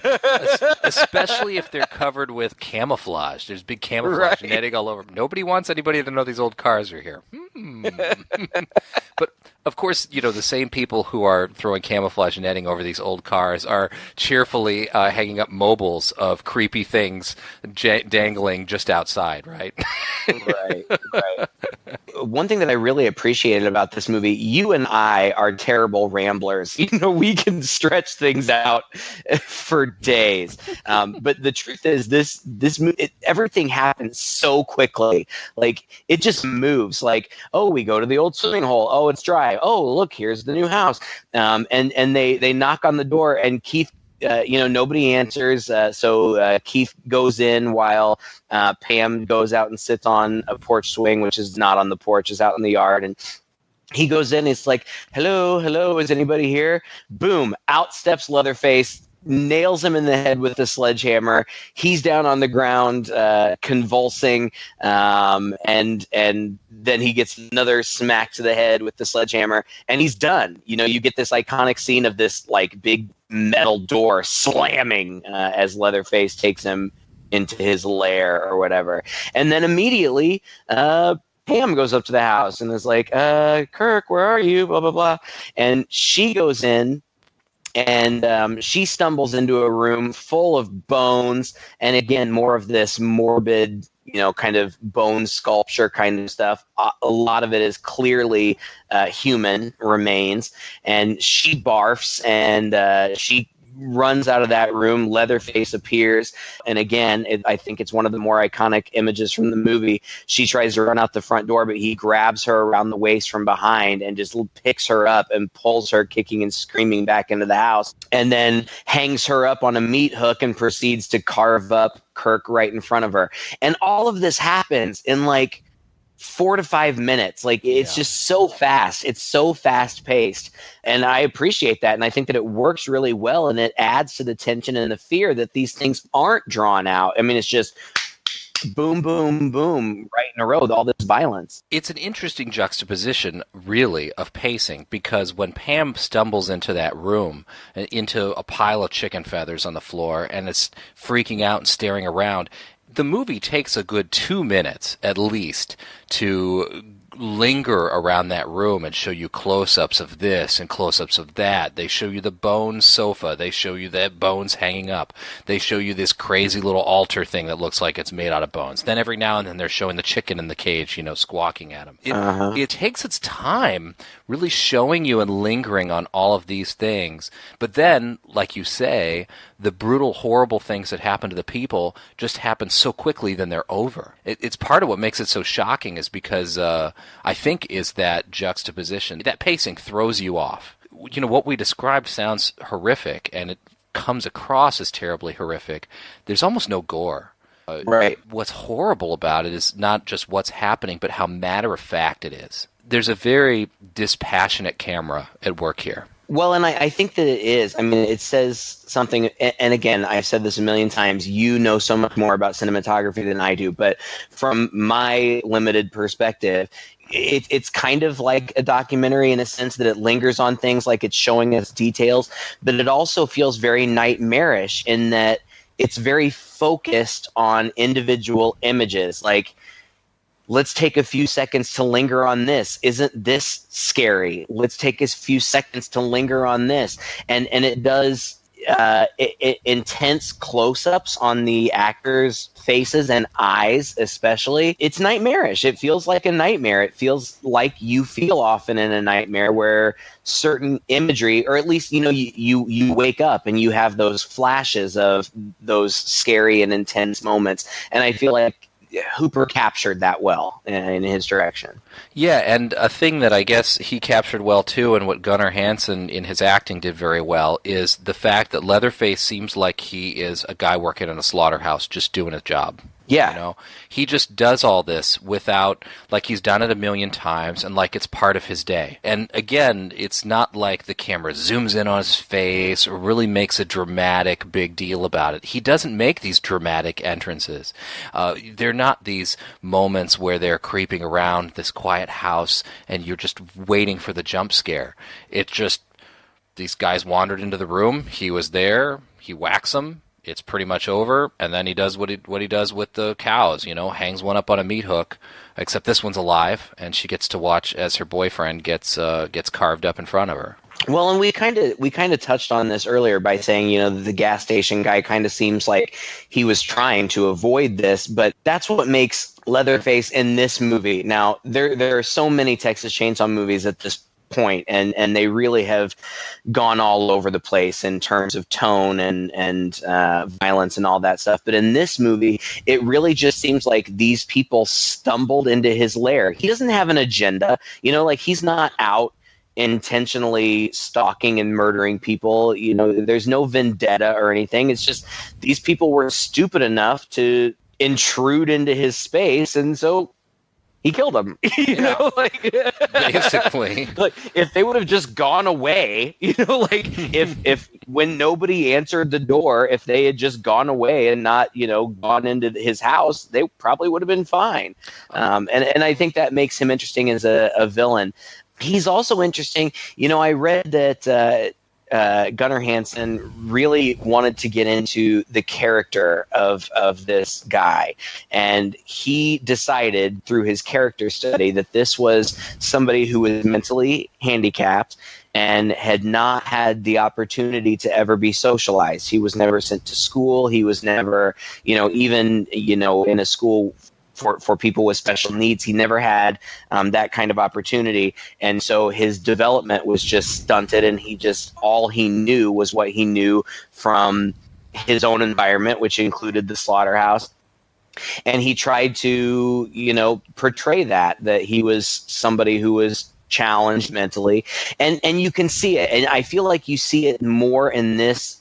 Speaker 1: Especially if they're covered with camouflage. There's big camouflage netting all over. Nobody wants anybody to know these old cars are here. But, of course, the same people who are throwing camouflage netting over these old cars are cheerfully hanging up mobiles of creepy things dangling just outside, right?
Speaker 2: Right. One thing that I really appreciated about this movie, you and I are terrible ramblers. We can stretch things out for days. But the truth is, this movie, everything happens so quickly. Like, it just moves. Like, oh, we go to the old swimming hole. Oh, it's dry. Oh, look, here's the new house. And they knock on the door, and Keith, nobody answers. So Keith goes in while Pam goes out and sits on a porch swing, which is not on the porch, is out in the yard. And he goes in, it's like, hello, is anybody here? Boom, out steps Leatherface, nails him in the head with the sledgehammer. He's down on the ground, convulsing, and then he gets another smack to the head with the sledgehammer, and he's done. You get this iconic scene of this like big metal door slamming as Leatherface takes him into his lair or whatever, and then immediately Pam goes up to the house and is like, Kirk, where are you? Blah blah blah, and she goes in. And she stumbles into a room full of bones, and again, more of this morbid, kind of bone sculpture kind of stuff. A lot of it is clearly human remains, and she barfs, and she runs out of that room. Leatherface appears, and again, I think it's one of the more iconic images from the movie. She tries to run out the front door, but he grabs her around the waist from behind and just picks her up and pulls her kicking and screaming back into the house, and then hangs her up on a meat hook and proceeds to carve up Kirk right in front of her. And all of this happens in like 4 to 5 minutes. Like, it's just so fast. It's so fast paced. And I appreciate that. And I think that it works really well, and it adds to the tension and the fear that these things aren't drawn out. I mean, it's just boom, boom, boom, right in a row with all this violence.
Speaker 1: It's an interesting juxtaposition, really, of pacing, because when Pam stumbles into that room, into a pile of chicken feathers on the floor, and it's freaking out and staring around, the movie takes a good 2 minutes, at least, to linger around that room and show you close-ups of this and close-ups of that. They show you the bone sofa. They show you the bones hanging up. They show you this crazy little altar thing that looks like it's made out of bones. Then every now and then they're showing the chicken in the cage, squawking at him. It takes its time really showing you and lingering on all of these things. But then, like you say, the brutal, horrible things that happen to the people just happen so quickly, then they're over. It's part of what makes it so shocking, is because I think is that juxtaposition. That pacing throws you off. What we described sounds horrific, and it comes across as terribly horrific. There's almost no gore.
Speaker 2: Right.
Speaker 1: What's horrible about it is not just what's happening, but how matter-of-fact it is. There's a very dispassionate camera at work here.
Speaker 2: Well, and I think that it is. I mean, it says something, and again, I've said this a million times, you know so much more about cinematography than I do, but from my limited perspective, it's kind of like a documentary in a sense that it lingers on things, like it's showing us details, but it also feels very nightmarish in that it's very focused on individual images. Like, let's take a few seconds to linger on this. Isn't this scary? Let's take a few seconds to linger on this. And it does intense close-ups on the actors' faces and eyes especially. It's nightmarish. It feels like a nightmare. It feels like you feel often in a nightmare where certain imagery, or at least, you wake up and you have those flashes of those scary and intense moments. And I feel like Hooper captured that well in his direction.
Speaker 1: Yeah, and a thing that I guess he captured well too, and what Gunnar Hansen in his acting did very well, is the fact that Leatherface seems like he is a guy working in a slaughterhouse just doing his job.
Speaker 2: Yeah.
Speaker 1: He just does all this without, like he's done it a million times and like it's part of his day. And again, it's not like the camera zooms in on his face or really makes a dramatic big deal about it. He doesn't make these dramatic entrances. They're not these moments where they're creeping around this quiet house and you're just waiting for the jump scare. It's just, these guys wandered into the room, he was there, he whacks them, it's pretty much over, and then he does what he does with the cows, hangs one up on a meat hook, except this one's alive, and she gets to watch as her boyfriend gets carved up in front of her.
Speaker 2: Well, and we kind of touched on this earlier by saying, the gas station guy kind of seems like he was trying to avoid this, but that's what makes Leatherface in this movie. Now, there are so many Texas Chainsaw movies at this point, and they really have gone all over the place in terms of tone and violence and all that stuff. But in this movie, it really just seems like these people stumbled into his lair. He doesn't have an agenda, like he's not out intentionally stalking and murdering people. There's no vendetta or anything. It's just these people were stupid enough to intrude into his space, and so he killed them.
Speaker 1: Basically.
Speaker 2: Like, if they would have just gone away, if when nobody answered the door, if they had just gone away and not, gone into his house, they probably would have been fine. And I think that makes him interesting as a villain. He's also interesting. I read that Gunnar Hansen really wanted to get into the character of this guy. And he decided through his character study that this was somebody who was mentally handicapped and had not had the opportunity to ever be socialized. He was never sent to school. He was never, even, in a school for people with special needs. He never had that kind of opportunity. And so his development was just stunted, and all he knew was what he knew from his own environment, which included the slaughterhouse. And he tried to, portray that he was somebody who was challenged mentally. And you can see it. And I feel like you see it more in this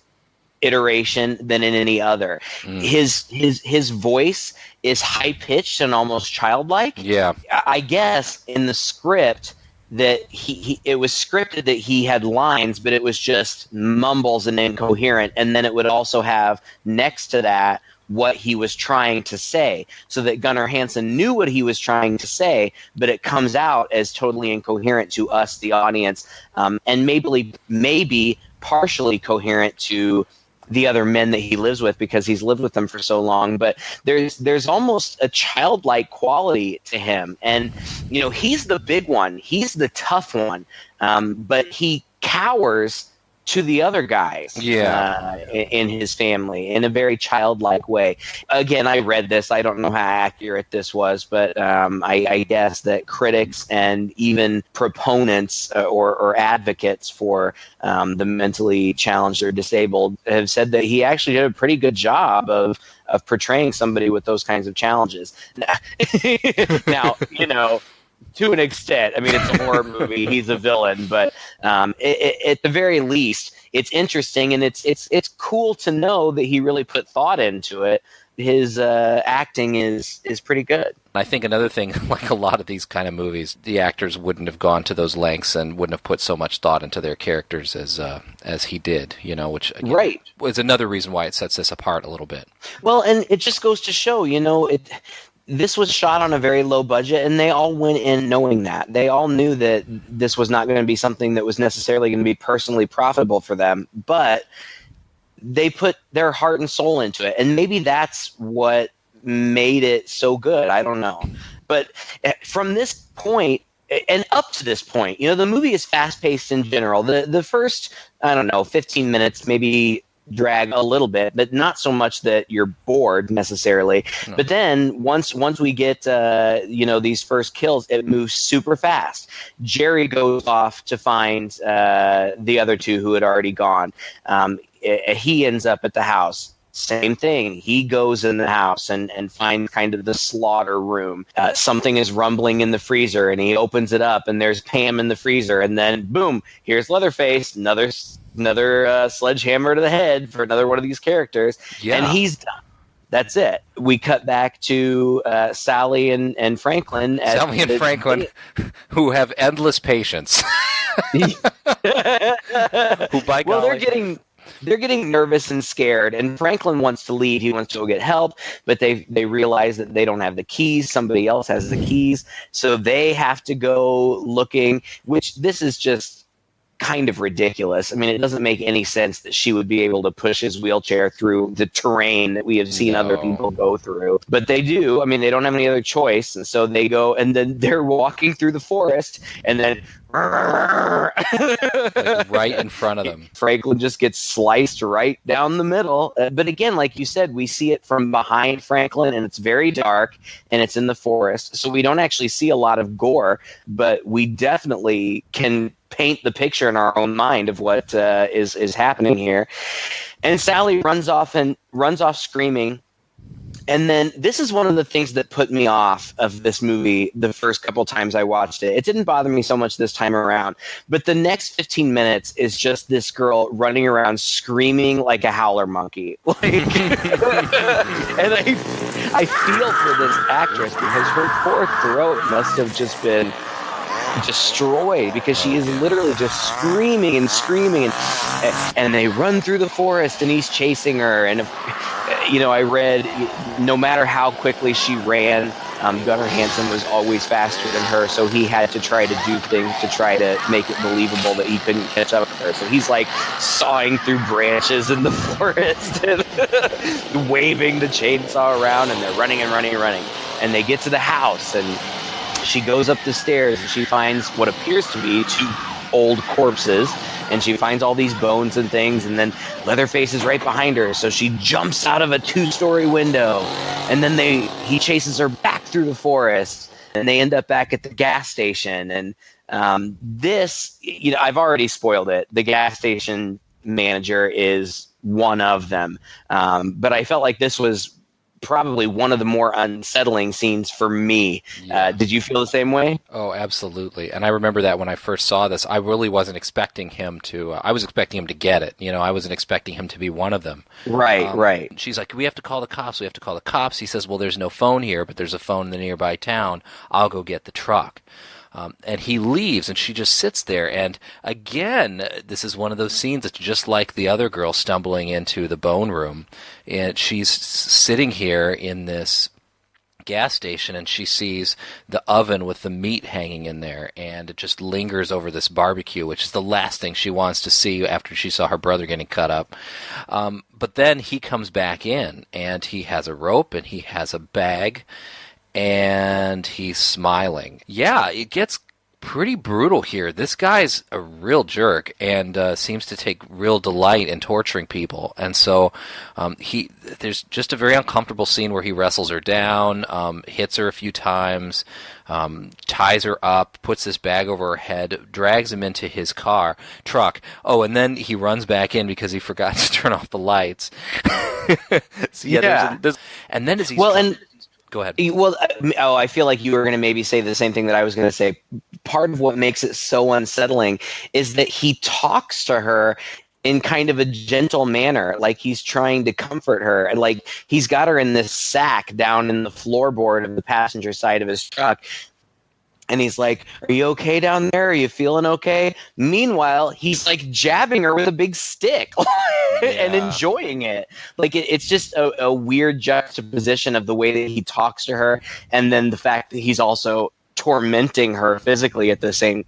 Speaker 2: iteration than in any other. His voice is high pitched and almost childlike.
Speaker 1: Yeah,
Speaker 2: I guess in the script that it was scripted that he had lines, but it was just mumbles and incoherent. And then it would also have next to that what he was trying to say, so that Gunnar Hansen knew what he was trying to say, but it comes out as totally incoherent to us, the audience, and maybe partially coherent to the other men that he lives with, because he's lived with them for so long. But there's almost a childlike quality to him. And, he's the big one. He's the tough one. But he cowers to the other guys in his family in a very childlike way. Again, I read this. I don't know how accurate this was, but I guess that critics and even proponents or advocates for the mentally challenged or disabled have said that he actually did a pretty good job of portraying somebody with those kinds of challenges. Now, to an extent, I mean, it's a horror movie. He's a villain, but at the very least, it's interesting, and it's cool to know that he really put thought into it. His acting is pretty good.
Speaker 1: I think another thing, like a lot of these kind of movies, the actors wouldn't have gone to those lengths and wouldn't have put so much thought into their characters as he did, which again, was another reason why it sets this apart a little bit.
Speaker 2: Well, and it just goes to show, this was shot on a very low budget, and they all went in knowing that. They all knew that this was not going to be something that was necessarily going to be personally profitable for them, but they put their heart and soul into it. And maybe that's what made it so good. I don't know. But from this point and up to this point, the movie is fast-paced in general. The first, 15 minutes, maybe drag a little bit, but not so much that you're bored necessarily. No. But then once we get these first kills, it moves super fast. Jerry goes off to find the other two who had already gone. He ends up at the house. Same thing. He goes in the house and finds kind of the slaughter room. Something is rumbling in the freezer, and he opens it up, and there's Pam in the freezer, and then boom, here's Leatherface, another sledgehammer to the head for another one of these characters, and he's done. That's it. We cut back to Sally and Franklin.
Speaker 1: Sally and Franklin, who have endless patience. Who, by golly,
Speaker 2: they're getting nervous and scared, and Franklin wants to leave. He wants to go get help, but they realize that they don't have the keys. Somebody else has the keys, so they have to go looking, which this is just kind of ridiculous. I mean, it doesn't make any sense that she would be able to push his wheelchair through the terrain that we have seen other people go through. But they do. I mean, they don't have any other choice. And so they go, and then they're walking through the forest, and then
Speaker 1: like right in front of them.
Speaker 2: Franklin just gets sliced right down the middle. But again, like you said, we see it from behind Franklin, and it's very dark, and it's in the forest. So we don't actually see a lot of gore, but we definitely can paint the picture in our own mind of what is happening here. And Sally runs off screaming. And then this is one of the things that put me off of this movie the first couple times I watched it. It didn't bother me so much this time around. But the next 15 minutes is just this girl running around screaming like a howler monkey. Like, and I feel for this actress because her poor throat must have just been destroyed because she is literally just screaming and they run through the forest and he's chasing her. And I read no matter how quickly she ran, Gunnar Hansen was always faster than her, so he had to try to do things to try to make it believable that he couldn't catch up with her. So he's like sawing through branches in the forest and waving the chainsaw around, and they're running and they get to the house, and she goes up the stairs and she finds what appears to be two old corpses, and she finds all these bones and things, and then Leatherface is right behind her, so she jumps out of a 2-story window, and then he chases her back through the forest, and they end up back at the gas station. And this, I've already spoiled it. The gas station manager is one of them, but I felt like this was probably one of the more unsettling scenes for me. Yeah. Did you feel the same way?
Speaker 1: Oh, absolutely. And I remember that when I first saw this, I really wasn't expecting him to, I was expecting him to get it. I wasn't expecting him to be one of them.
Speaker 2: Right.
Speaker 1: She's like, we have to call the cops. He says, well, there's no phone here, but there's a phone in the nearby town. I'll go get the truck. And he leaves, and she just sits there. And again, this is one of those scenes that's just like the other girl stumbling into the bone room. And she's sitting here in this gas station, and she sees the oven with the meat hanging in there, and it just lingers over this barbecue, which is the last thing she wants to see after she saw her brother getting cut up. But then he comes back in, and he has a rope, and he has a bag, and he's smiling. Yeah, it gets pretty brutal here. This guy's a real jerk and seems to take real delight in torturing people. And so there's just a very uncomfortable scene where he wrestles her down, hits her a few times, ties her up, puts this bag over her head, drags him into his truck. Oh, and then he runs back in because he forgot to turn off the lights. So, and then as he's... Go ahead.
Speaker 2: Well, I feel like you were going to maybe say the same thing that I was going to say. Part of what makes it so unsettling is that he talks to her in kind of a gentle manner, like he's trying to comfort her. And like he's got her in this sack down in the floorboard of the passenger side of his truck. And he's like, are you okay down there? Are you feeling okay? Meanwhile, he's like jabbing her with a big stick and enjoying it. Like it's just a weird juxtaposition of the way that he talks to her, and then the fact that he's also tormenting her physically at the same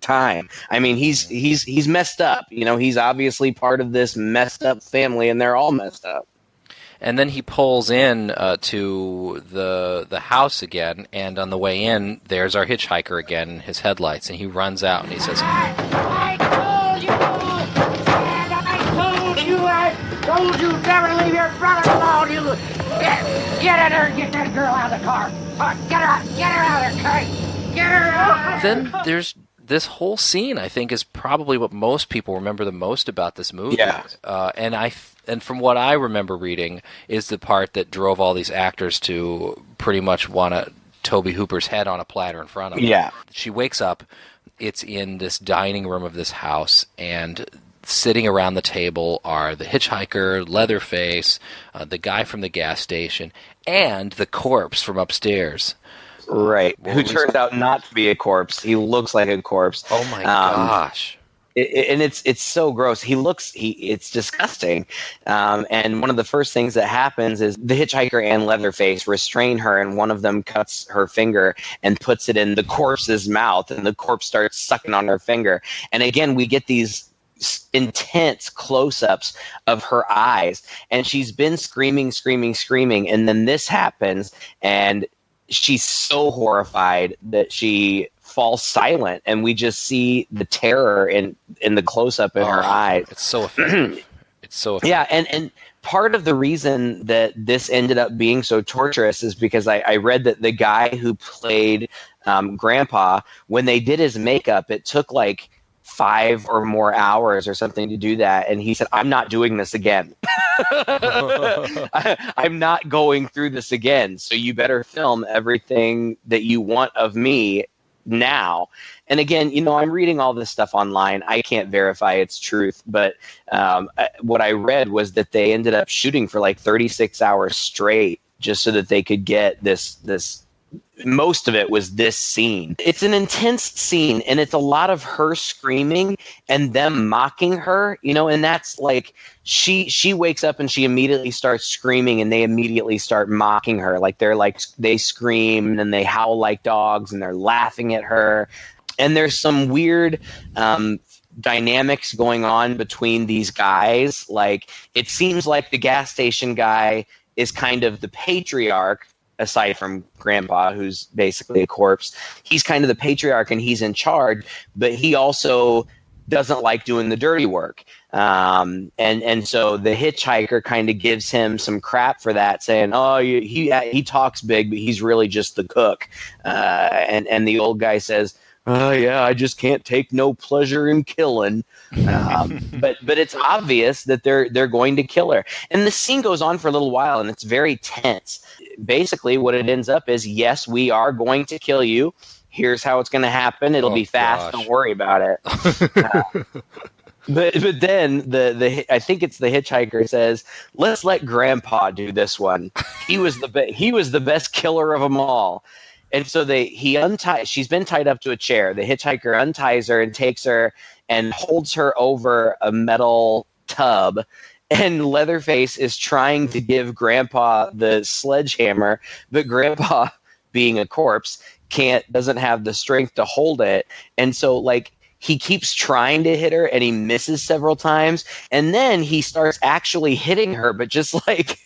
Speaker 2: time. I mean, he's messed up. He's obviously part of this messed up family, and they're all messed up.
Speaker 1: And then he pulls in to the house again, and on the way in, there's our hitchhiker again in his headlights, and he runs out and he says,
Speaker 8: I told you never leave your brother alone. You get in there and get that girl out of the car. Get her out of there, get her out.
Speaker 1: Then there's this whole scene, I think, is probably what most people remember the most about this movie.
Speaker 2: Yeah.
Speaker 1: And from what I remember reading, is the part that drove all these actors to pretty much want Tobe Hooper's head on a platter in front of them.
Speaker 2: Yeah.
Speaker 1: She wakes up. It's in this dining room of this house, and sitting around the table are the hitchhiker, Leatherface, the guy from the gas station, and the corpse from upstairs.
Speaker 2: Right. Who turns out not to be a corpse. He looks like a corpse.
Speaker 1: Oh, my gosh.
Speaker 2: And it's so gross. It's disgusting. And one of the first things that happens is the hitchhiker and Leatherface restrain her, and one of them cuts her finger and puts it in the corpse's mouth, and the corpse starts sucking on her finger. And again, we get these intense close-ups of her eyes, and she's been screaming, and then this happens, and she's so horrified that she falls silent, and we just see the terror in the close-up in her eyes.
Speaker 1: It's so effective. It's so effective.
Speaker 2: Yeah, and part of the reason that this ended up being so torturous is because I read that the guy who played Grandpa, when they did his makeup, it took like 5 or more hours or something to do that, and he said, "I'm not doing this again. I'm not going through this again, so you better film everything that you want of me now." And again, I'm reading all this stuff online. I can't verify its truth, but what I read was that they ended up shooting for like 36 hours straight just so that they could get this most of it was this scene. It's an intense scene, and it's a lot of her screaming and them mocking her, and that's like she wakes up and she immediately starts screaming, and they immediately start mocking her. Like they scream and they howl like dogs, and they're laughing at her. And there's some weird dynamics going on between these guys. Like, it seems like the gas station guy is kind of the patriarch, aside from Grandpa, who's basically a corpse. He's kind of the patriarch, and he's in charge, but he also doesn't like doing the dirty work. And so the hitchhiker kind of gives him some crap for that, saying, "Oh, he talks big, but he's really just the cook." And the old guy says, "Oh yeah, I just can't take no pleasure in killing." But it's obvious that they're going to kill her. And the scene goes on for a little while, and it's very tense. Basically, what it ends up is, yes, we are going to kill you. Here's how it's going to happen. It'll be fast. Don't worry about it. But then I think it's the hitchhiker says, "Let's let Grandpa do this one. He was the best killer of them all." And so she's been tied up to a chair. The hitchhiker unties her and takes her and holds her over a metal tub. And Leatherface is trying to give Grandpa the sledgehammer, but Grandpa, being a corpse, doesn't have the strength to hold it. And so, he keeps trying to hit her, and he misses several times. And then he starts actually hitting her, but just like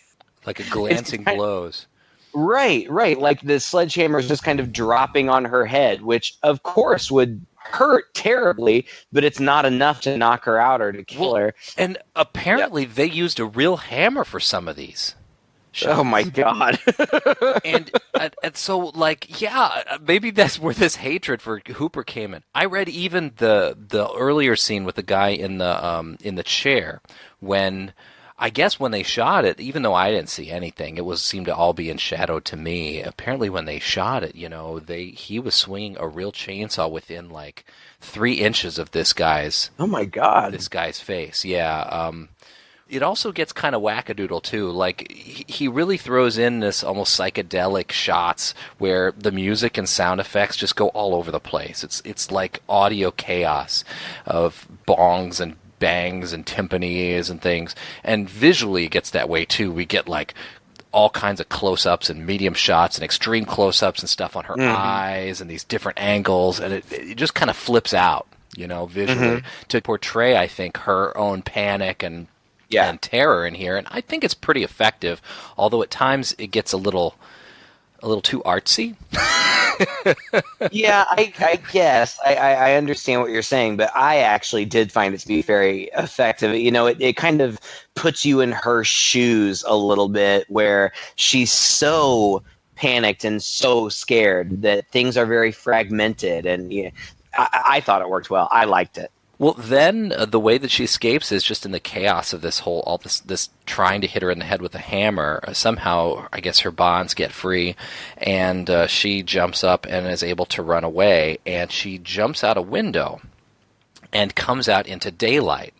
Speaker 1: a glancing blows.
Speaker 2: Right. Like the sledgehammer is just kind of dropping on her head, which of course would hurt terribly, but it's not enough to knock her out or to kill her.
Speaker 1: And apparently they used a real hammer for some of these shots.
Speaker 2: Oh my God.
Speaker 1: and so maybe that's where this hatred for Hooper came in. I read even the earlier scene with the guy in the chair, when they shot it, even though I didn't see anything, it seemed to all be in shadow to me. Apparently when they shot it, he was swinging a real chainsaw within 3 inches of this guy's.
Speaker 2: Oh my God.
Speaker 1: This guy's face. Yeah. It also gets kind of wackadoodle too. He really throws in this almost psychedelic shots where the music and sound effects just go all over the place. It's like audio chaos of bongs and bangs and timpanis and things, and visually it gets that way too. We get all kinds of close-ups and medium shots and extreme close-ups and stuff on her eyes and these different angles, and it just kind of flips out, visually to portray, I think, her own panic and terror in here. And I think it's pretty effective, although at times it gets a little too artsy.
Speaker 2: Yeah, I guess I understand what you're saying, but I actually did find it to be very effective. It kind of puts you in her shoes a little bit, where she's so panicked and so scared that things are very fragmented, and I thought it worked well. I liked it.
Speaker 1: Well, then the way that she escapes is just in the chaos of this trying to hit her in the head with a hammer. Somehow, I guess her bonds get free, and she jumps up and is able to run away. And she jumps out a window and comes out into daylight.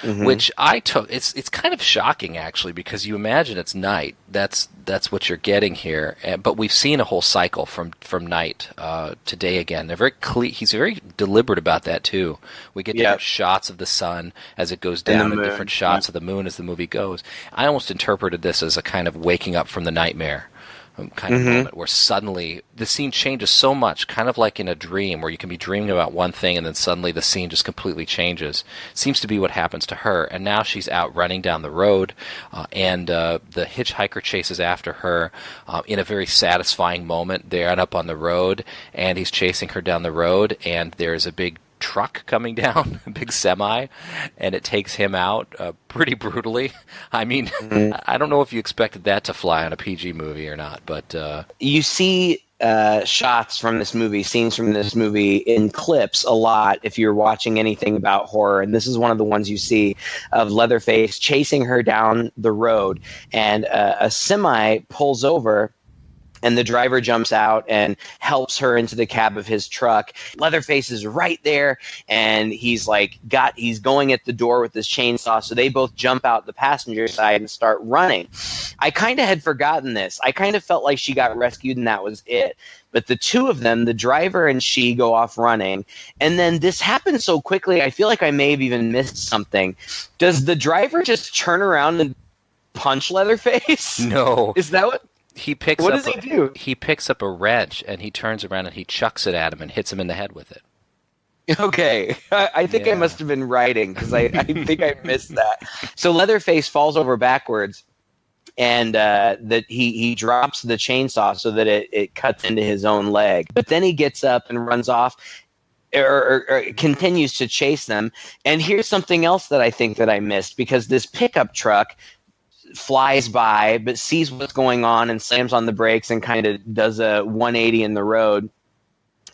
Speaker 1: which I took. It's kind of shocking actually, because you imagine it's night. That's what you're getting here. But we've seen a whole cycle from night to day again. They're very he's very deliberate about that too. We get different shots of the sun as it goes down, and different shots of the moon as the movie goes. I almost interpreted this as a kind of waking up from the nightmare kind of moment, where suddenly the scene changes so much, kind of like in a dream, where you can be dreaming about one thing and then suddenly the scene just completely changes. Seems to be what happens to her, and now she's out running down the road, and the hitchhiker chases after her in a very satisfying moment. They're up on the road, and he's chasing her down the road, and there's a big truck coming down, a big semi, and it takes him out pretty brutally. I mean, I don't know if you expected that to fly on a PG movie or not, but
Speaker 2: you see shots from this movie, scenes from this movie in clips a lot if you're watching anything about horror, and this is one of the ones you see of Leatherface chasing her down the road, and a semi pulls over, and the driver jumps out and helps her into the cab of his truck. Leatherface is right there, and he's going at the door with his chainsaw, so they both jump out the passenger side and start running. I kind of had forgotten this. I kind of felt like she got rescued and that was it. But the two of them, the driver and she, go off running, and then this happens so quickly, I feel like I may have even missed something. Does the driver just turn around and punch Leatherface?
Speaker 1: No.
Speaker 2: Is that what...
Speaker 1: What
Speaker 2: does he do?
Speaker 1: He picks up a wrench and he turns around and he chucks it at him and hits him in the head with it.
Speaker 2: Okay. I think I must have been writing, because I think I missed that. So Leatherface falls over backwards, and he drops the chainsaw so that it cuts into his own leg. But then he gets up and runs off, or continues to chase them. And here's something else that I think that I missed, because this pickup truck flies by but sees what's going on and slams on the brakes and kind of does a 180 in the road,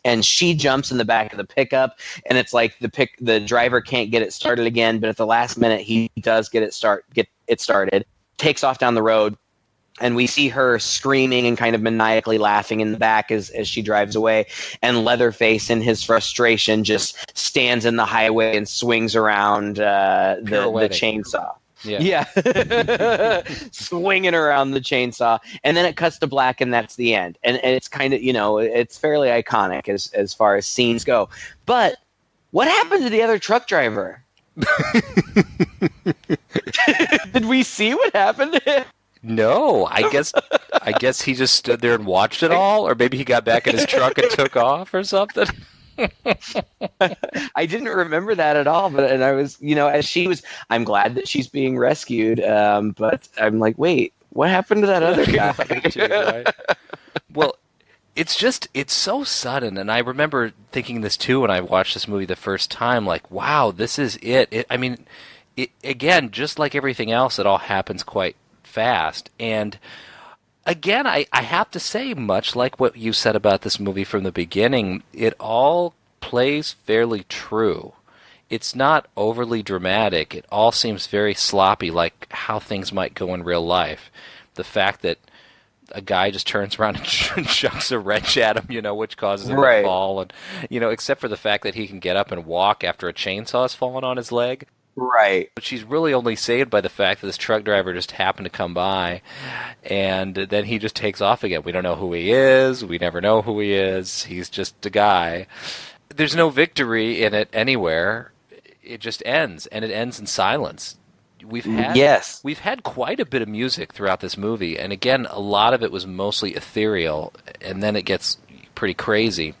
Speaker 2: and she jumps in the back of the pickup, and it's like the driver can't get it started again, but at the last minute he does get it started, takes off down the road, and we see her screaming and kind of maniacally laughing in the back as she drives away, and Leatherface in his frustration just stands in the highway and swings around the chainsaw. Yeah. Swinging around the chainsaw, and then it cuts to black, and that's the end. And it's kind of, it's fairly iconic as far as scenes go. But what happened to the other truck driver? Did we see what happened to him?
Speaker 1: No, I guess he just stood there and watched it all, or maybe he got back in his truck and took off or something.
Speaker 2: I didn't remember that at all, and I was, as she was, I'm glad that she's being rescued, but I'm like, wait, what happened to that other guy?
Speaker 1: Too, right? Well, it's so sudden, and I remember thinking this too when I watched this movie the first time, like, wow, this is it. I mean, again, just like everything else, it all happens quite fast, and again, I have to say, much like what you said about this movie from the beginning, it all plays fairly true. It's not overly dramatic. It all seems very sloppy, like how things might go in real life. The fact that a guy just turns around and chucks a wrench at him, which causes him to fall, and except for the fact that he can get up and walk after a chainsaw has fallen on his leg.
Speaker 2: Right.
Speaker 1: But she's really only saved by the fact that this truck driver just happened to come by, and then he just takes off again. We don't know who he is. We never know who he is. He's just a guy. There's no victory in it anywhere. It just ends, and it ends in silence. We've had quite a bit of music throughout this movie, and again, a lot of it was mostly ethereal, and then it gets pretty crazy.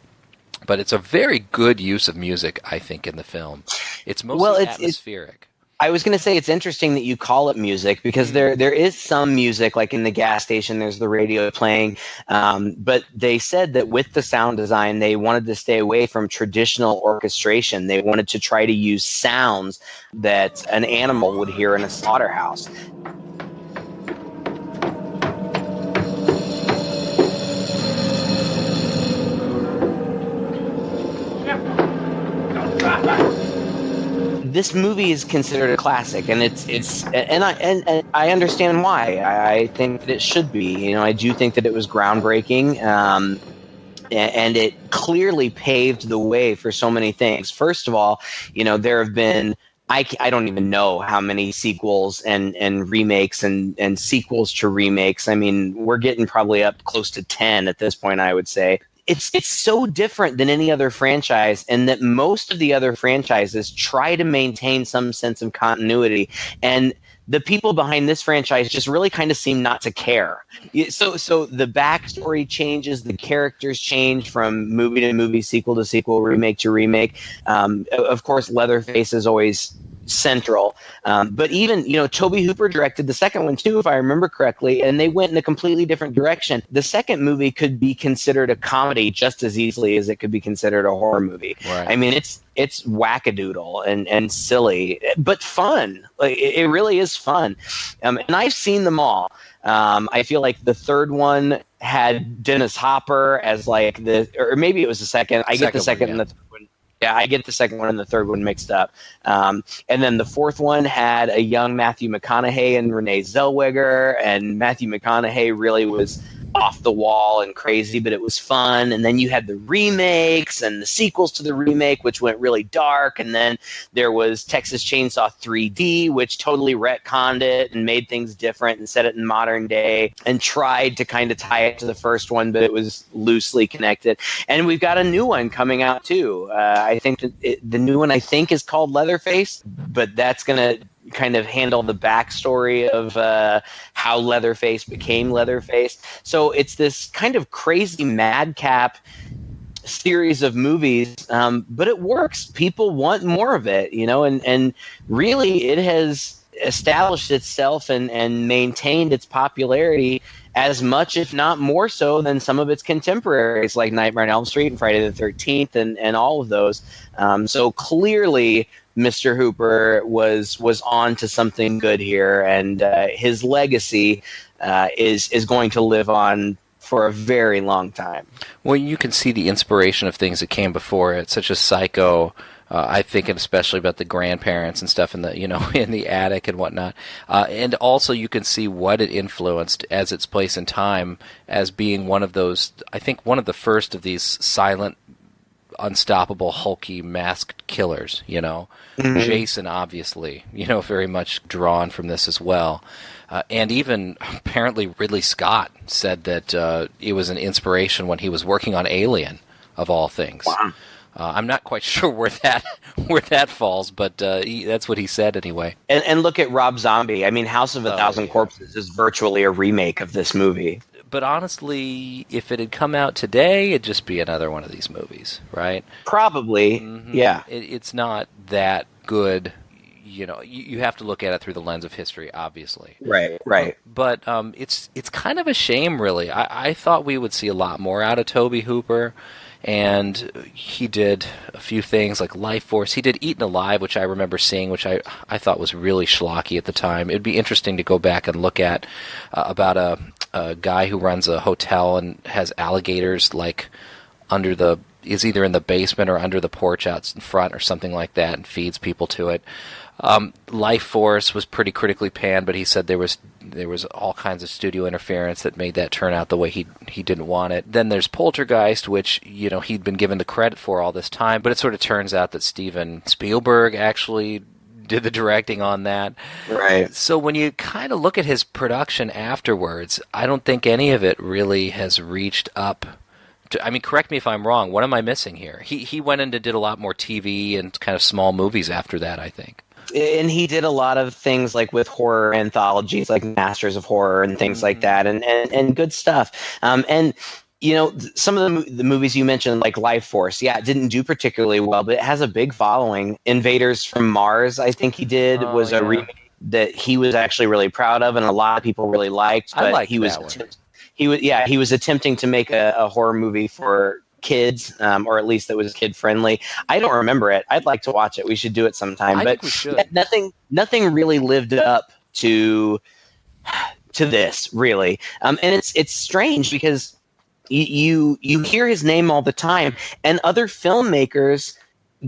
Speaker 1: But it's a very good use of music, I think, in the film. It's mostly atmospheric.
Speaker 2: I was going to say it's interesting that you call it music, because there is some music, like in the gas station, there's the radio playing. But they said that with the sound design, they wanted to stay away from traditional orchestration. They wanted to try to use sounds that an animal would hear in a slaughterhouse. This movie is considered a classic, and I understand why. I think that it should be. I do think that it was groundbreaking, and it clearly paved the way for so many things. First of all, there have been I don't even know how many sequels and remakes and sequels to remakes. I mean, we're getting probably up close to 10 at this point, I would say. It's so different than any other franchise, and that most of the other franchises try to maintain some sense of continuity. And the people behind this franchise just really kind of seem not to care. So the backstory changes, the characters change from movie to movie, sequel to sequel, remake to remake. Of course, Leatherface is always central. But even, Tobe Hooper directed the second one too, if I remember correctly, and they went in a completely different direction. The second movie could be considered a comedy just as easily as it could be considered a horror movie.
Speaker 1: Right.
Speaker 2: I mean, it's wackadoodle and silly, but fun. Like, it really is fun. And I've seen them all. I feel like the third one had Dennis Hopper as like or maybe it was the second. I get the second
Speaker 1: one,
Speaker 2: and the third one. Yeah, I get the second one and the third one mixed up. And then the fourth one had a young Matthew McConaughey and Renee Zellweger, and Matthew McConaughey really was off the wall and crazy, but it was fun. And then you had the remakes and the sequels to the remake, which went really dark. And then there was Texas Chainsaw 3D, which totally retconned it and made things different and set it in modern day and tried to kind of tie it to the first one, but it was loosely connected. And we've got a new one coming out too. I think that the new one, I think, is called Leatherface, but that's going to kind of handle the backstory of how Leatherface became Leatherface. So it's this kind of crazy madcap series of movies, but it works. People want more of it, and really it has established itself and maintained its popularity as much, if not more so, than some of its contemporaries like Nightmare on Elm Street and Friday the 13th and all of those. So clearly Mr. Hooper was on to something good here, and his legacy is going to live on for a very long time.
Speaker 1: Well, you can see the inspiration of things that came before it, such as Psycho. I think, and especially about the grandparents and stuff in the in the attic and whatnot, and also you can see what it influenced as its place in time as being one of those. I think one of the first of these silent, unstoppable, hulky, masked killers.
Speaker 2: Mm-hmm.
Speaker 1: Jason, obviously, very much drawn from this as well. And even apparently Ridley Scott said that it was an inspiration when he was working on Alien, of all things.
Speaker 2: Wow.
Speaker 1: I'm not quite sure where that falls, but that's what he said anyway.
Speaker 2: And look at Rob Zombie. I mean, House of a Thousand Corpses is virtually a remake of this movie.
Speaker 1: But honestly, if it had come out today, it'd just be another one of these movies, right?
Speaker 2: Probably,
Speaker 1: Mm-hmm.
Speaker 2: yeah.
Speaker 1: It's not that good. You have to look at it through the lens of history, obviously.
Speaker 2: Right.
Speaker 1: But it's kind of a shame, really. I thought we would see a lot more out of Tobe Hooper. And he did a few things like Life Force. He did Eaten Alive, which I remember seeing, which I thought was really schlocky at the time. It'd be interesting to go back and look at about a guy who runs a hotel and has alligators like is either in the basement or under the porch out in front or something like that, and feeds people to it. Life Force was pretty critically panned, but he said there was all kinds of studio interference that made that turn out the way he didn't want it. Then there's Poltergeist, which he'd been given the credit for all this time, but it sort of turns out that Steven Spielberg actually did the directing on that.
Speaker 2: Right.
Speaker 1: So when you kind of look at his production afterwards, I don't think any of it really has reached up. Correct me if I'm wrong. What am I missing here? He went in and did a lot more TV and kind of small movies after that, I think.
Speaker 2: And he did a lot of things like with horror anthologies, like Masters of Horror and things like that, and good stuff. And some of the movies you mentioned, like Life Force, it didn't do particularly well, but it has a big following. Invaders from Mars, I think he did, was a remake that he was actually really proud of, and a lot of people really liked. But
Speaker 1: I liked
Speaker 2: he was
Speaker 1: that one.
Speaker 2: he was attempting to make a horror movie for kids, or at least that was kid friendly. I don't remember it. I'd like to watch it. We should do it sometime.
Speaker 1: I think we should.
Speaker 2: Nothing really lived up to this, really. And it's strange because you hear his name all the time, and other filmmakers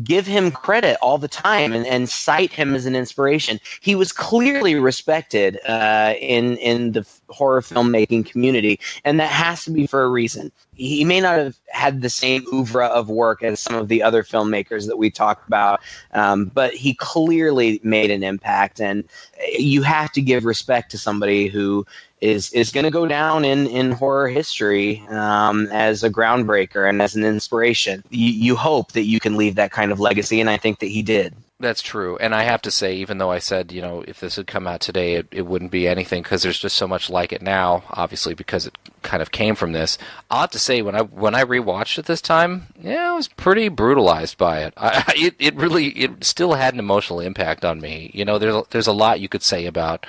Speaker 2: give him credit all the time and cite him as an inspiration. He was clearly respected in the horror filmmaking community, and that has to be for a reason. He may not have had the same oeuvre of work as some of the other filmmakers that we talk about, but he clearly made an impact, and you have to give respect to somebody who is going to go down in horror history as a groundbreaker and as an inspiration. You hope that you can leave that kind of legacy, and I think that he did.
Speaker 1: That's true. And I have to say, even though I said, if this had come out today, it wouldn't be anything, because there's just so much like it now, obviously, because it kind of came from this. I'll have to say, when I rewatched it this time, I was pretty brutalized by it. It still had an emotional impact on me. There's a lot you could say about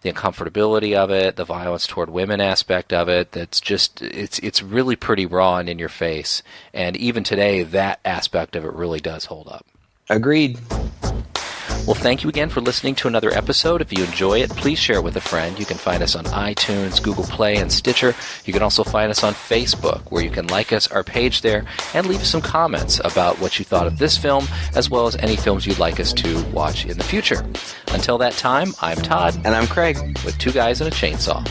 Speaker 1: the uncomfortability of it, the violence toward women aspect of it. That's just, it's really pretty raw and in your face. And even today, that aspect of it really does hold up.
Speaker 2: Agreed.
Speaker 1: Well, thank you again for listening to another episode. If you enjoy it, please share it with a friend. You can find us on iTunes, Google Play, and Stitcher. You can also find us on Facebook, where you can like us, our page there, and leave us some comments about what you thought of this film, as well as any films you'd like us to watch in the future. Until that time, I'm Todd.
Speaker 2: And I'm Craig.
Speaker 1: With Two Guys and a Chainsaw.